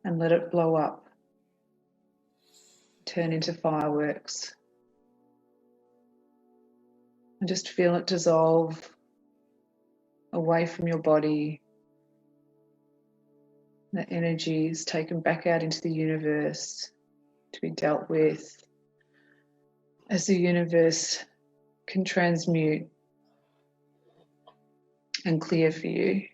and let it blow up, turn into fireworks. And just feel it dissolve away from your body. That energy is taken back out into the universe to be dealt with as the universe can transmute and clear for you.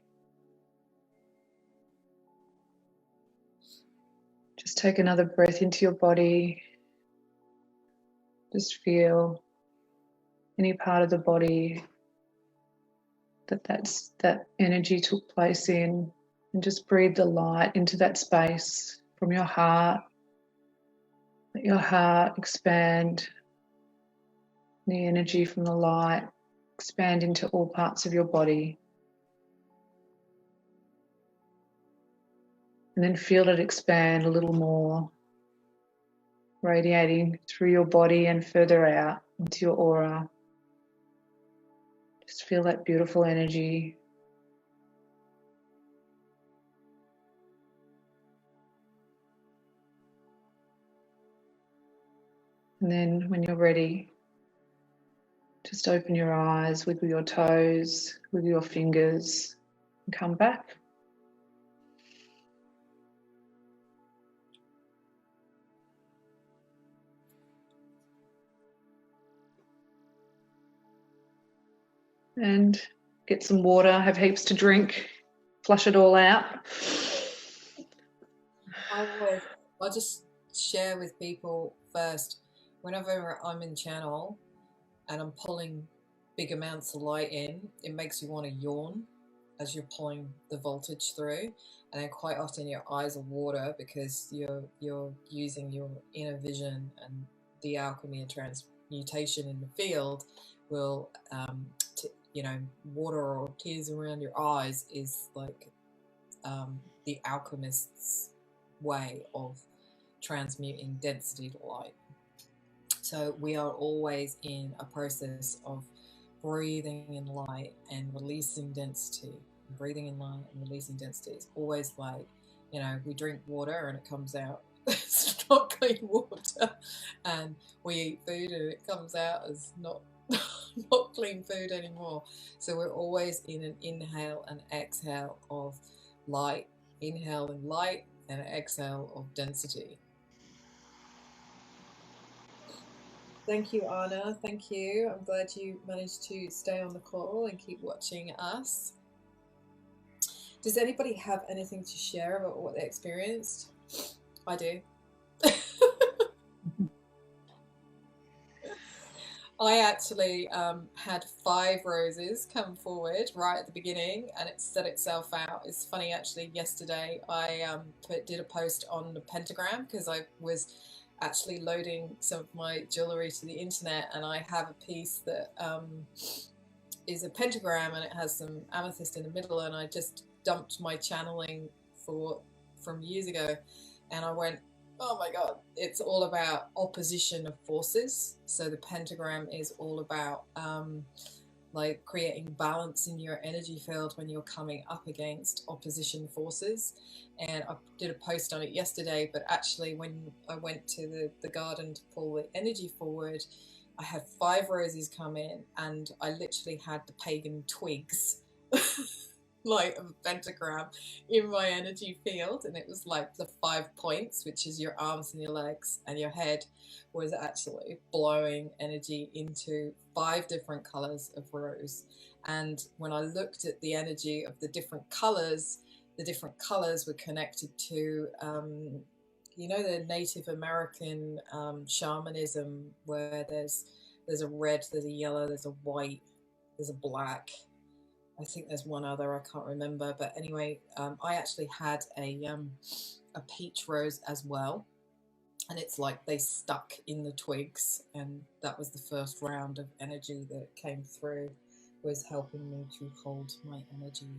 Just take another breath into your body. Just feel any part of the body that energy took place in, and just breathe the light into that space from your heart. Let your heart expand, the energy from the light expand into all parts of your body. And then feel it expand a little more, radiating through your body and further out into your aura. Just feel that beautiful energy. And then when you're ready, just open your eyes, wiggle your toes, wiggle your fingers, and come back. And get some water, have heaps to drink, flush it all out. I just share with people first, whenever I'm in channel and I'm pulling big amounts of light in, it makes you want to yawn as you're pulling the voltage through, and then quite often your eyes will water because you're using your inner vision, and the alchemy and transmutation in the field will water or tears around your eyes is like the alchemist's way of transmuting density to light. So we are always in a process of breathing in light and releasing density. Breathing in light and releasing density. It's always like, we drink water and it comes out. It's not clean water. And we eat food and it comes out as not clean food anymore. So we're always in an inhale and exhale of light. Inhale in light and exhale of density. Thank you, Anna. Thank you. I'm glad you managed to stay on the call and keep watching us. Does anybody have anything to share about what they experienced? I do. I actually had 5 roses come forward right at the beginning, and it set itself out. It's funny, actually, yesterday I did a post on the pentagram because I was actually loading some of my jewellery to the internet, and I have a piece that is a pentagram and it has some amethyst in the middle, and I just dumped my channeling from years ago, and I went, oh my god, it's all about opposition of forces. So the pentagram is all about like creating balance in your energy field when you're coming up against opposition forces. And I did a post on it yesterday, but actually when I went to the garden to pull the energy forward, I had 5 roses come in, and I literally had the pagan twigs like a pentagram in my energy field, and it was like the 5 points, which is your arms and your legs and your head, was actually blowing energy into 5 different colors of rose. And when I looked at the energy of the different colors were connected to the Native American shamanism, where there's a red, there's a yellow, there's a white, there's a black. I think there's one other, I can't remember. But anyway, I actually had a peach rose as well. And it's like they stuck in the twigs. And that was the first round of energy that came through, was helping me to hold my energy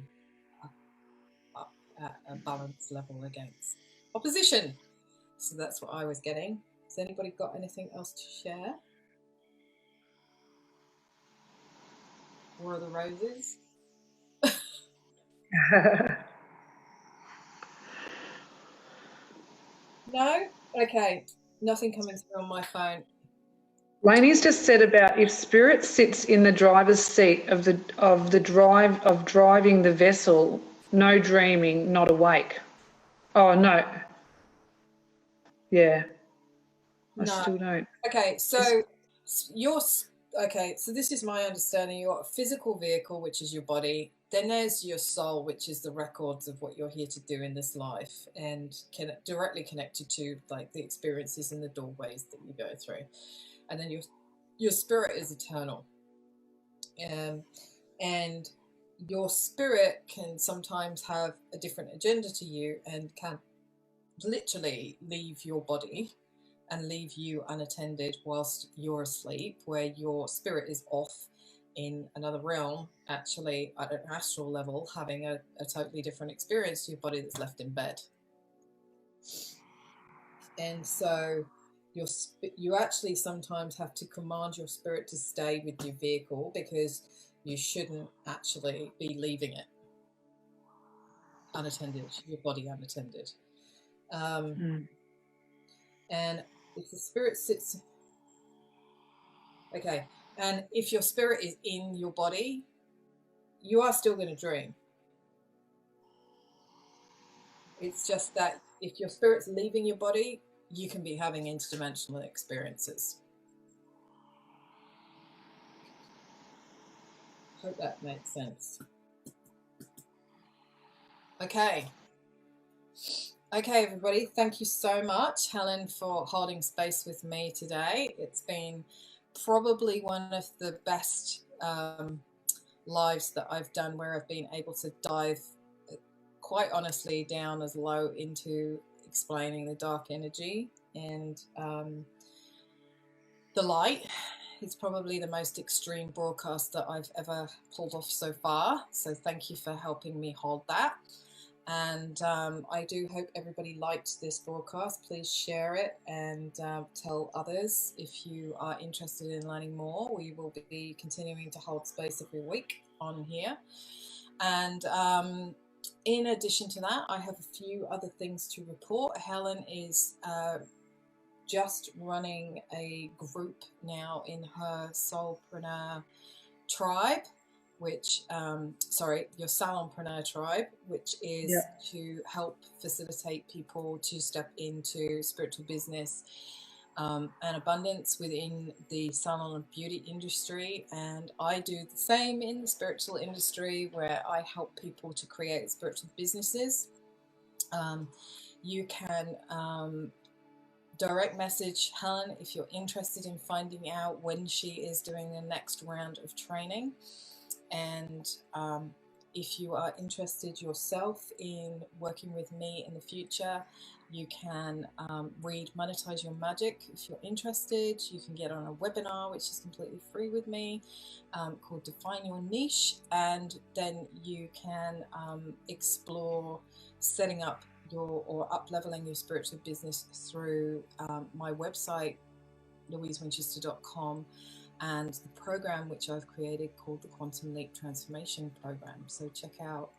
up at a balanced level against opposition. So that's what I was getting. Has anybody got anything else to share? War of the Roses? No? Okay. Nothing coming through on my phone. Lainey's just said about if spirit sits in the driver's seat of driving the vessel, no dreaming, not awake. Oh no. Yeah. I still don't. Okay, so so this is my understanding. You've got a physical vehicle, which is your body. Then there's your soul, which is the records of what you're here to do in this life, and directly connected to like the experiences and the doorways that you go through. And then your spirit is eternal, and your spirit can sometimes have a different agenda to you and can literally leave your body and leave you unattended whilst you're asleep, where your spirit is off in another realm, actually at an astral level, having a totally different experience to your body that's left in bed. And so you actually sometimes have to command your spirit to stay with your vehicle, because you shouldn't actually be leaving it unattended, your body unattended. And if the spirit sits, okay, and if your spirit is in your body, you are still going to dream. It's just that if your spirit's leaving your body, you can be having interdimensional experiences. Hope that makes sense. Okay. Okay, everybody, thank you so much, Helen, for holding space with me today. It's been probably one of the best lives that I've done where I've been able to dive quite honestly down as low into explaining the dark energy and the light. It's probably the most extreme broadcast that I've ever pulled off so far. So thank you for helping me hold that. And I do hope everybody liked this broadcast. Please share it and tell others if you are interested in learning more. We will be continuing to hold space every week on here. And in addition to that, I have a few other things to report. Helen is just running a group now in her Soulpreneur tribe, which your Salonpreneur tribe, which is to help facilitate people to step into spiritual business and abundance within the salon and beauty industry. And I do the same in the spiritual industry, where I help people to create spiritual businesses. You can direct message Helen if you're interested in finding out when she is doing the next round of training. And if you are interested yourself in working with me in the future, you can read Monetize Your Magic. If you're interested, you can get on a webinar, which is completely free with me, called Define Your Niche. And then you can explore setting up or up-leveling your spiritual business through my website, louisewinchester.com, and the program which I've created called the Quantum Leap Transformation Program. So check out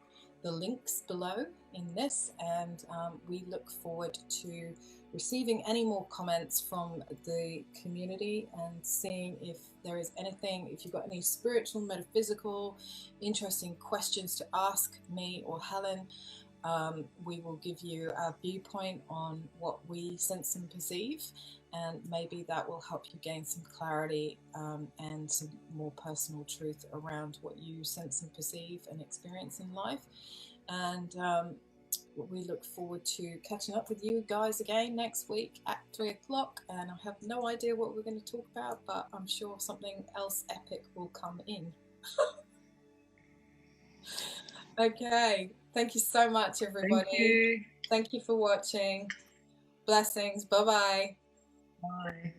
the links below in this, and we look forward to receiving any more comments from the community and seeing if there is anything, if you've got any spiritual, metaphysical, interesting questions to ask me or Helen. We will give you our viewpoint on what we sense and perceive, and maybe that will help you gain some clarity and some more personal truth around what you sense and perceive and experience in life. And we look forward to catching up with you guys again next week at 3 o'clock. And I have no idea what we're going to talk about, but I'm sure something else epic will come in. Okay. Thank you so much, everybody. Thank you for watching. Blessings. Bye-bye. Bye.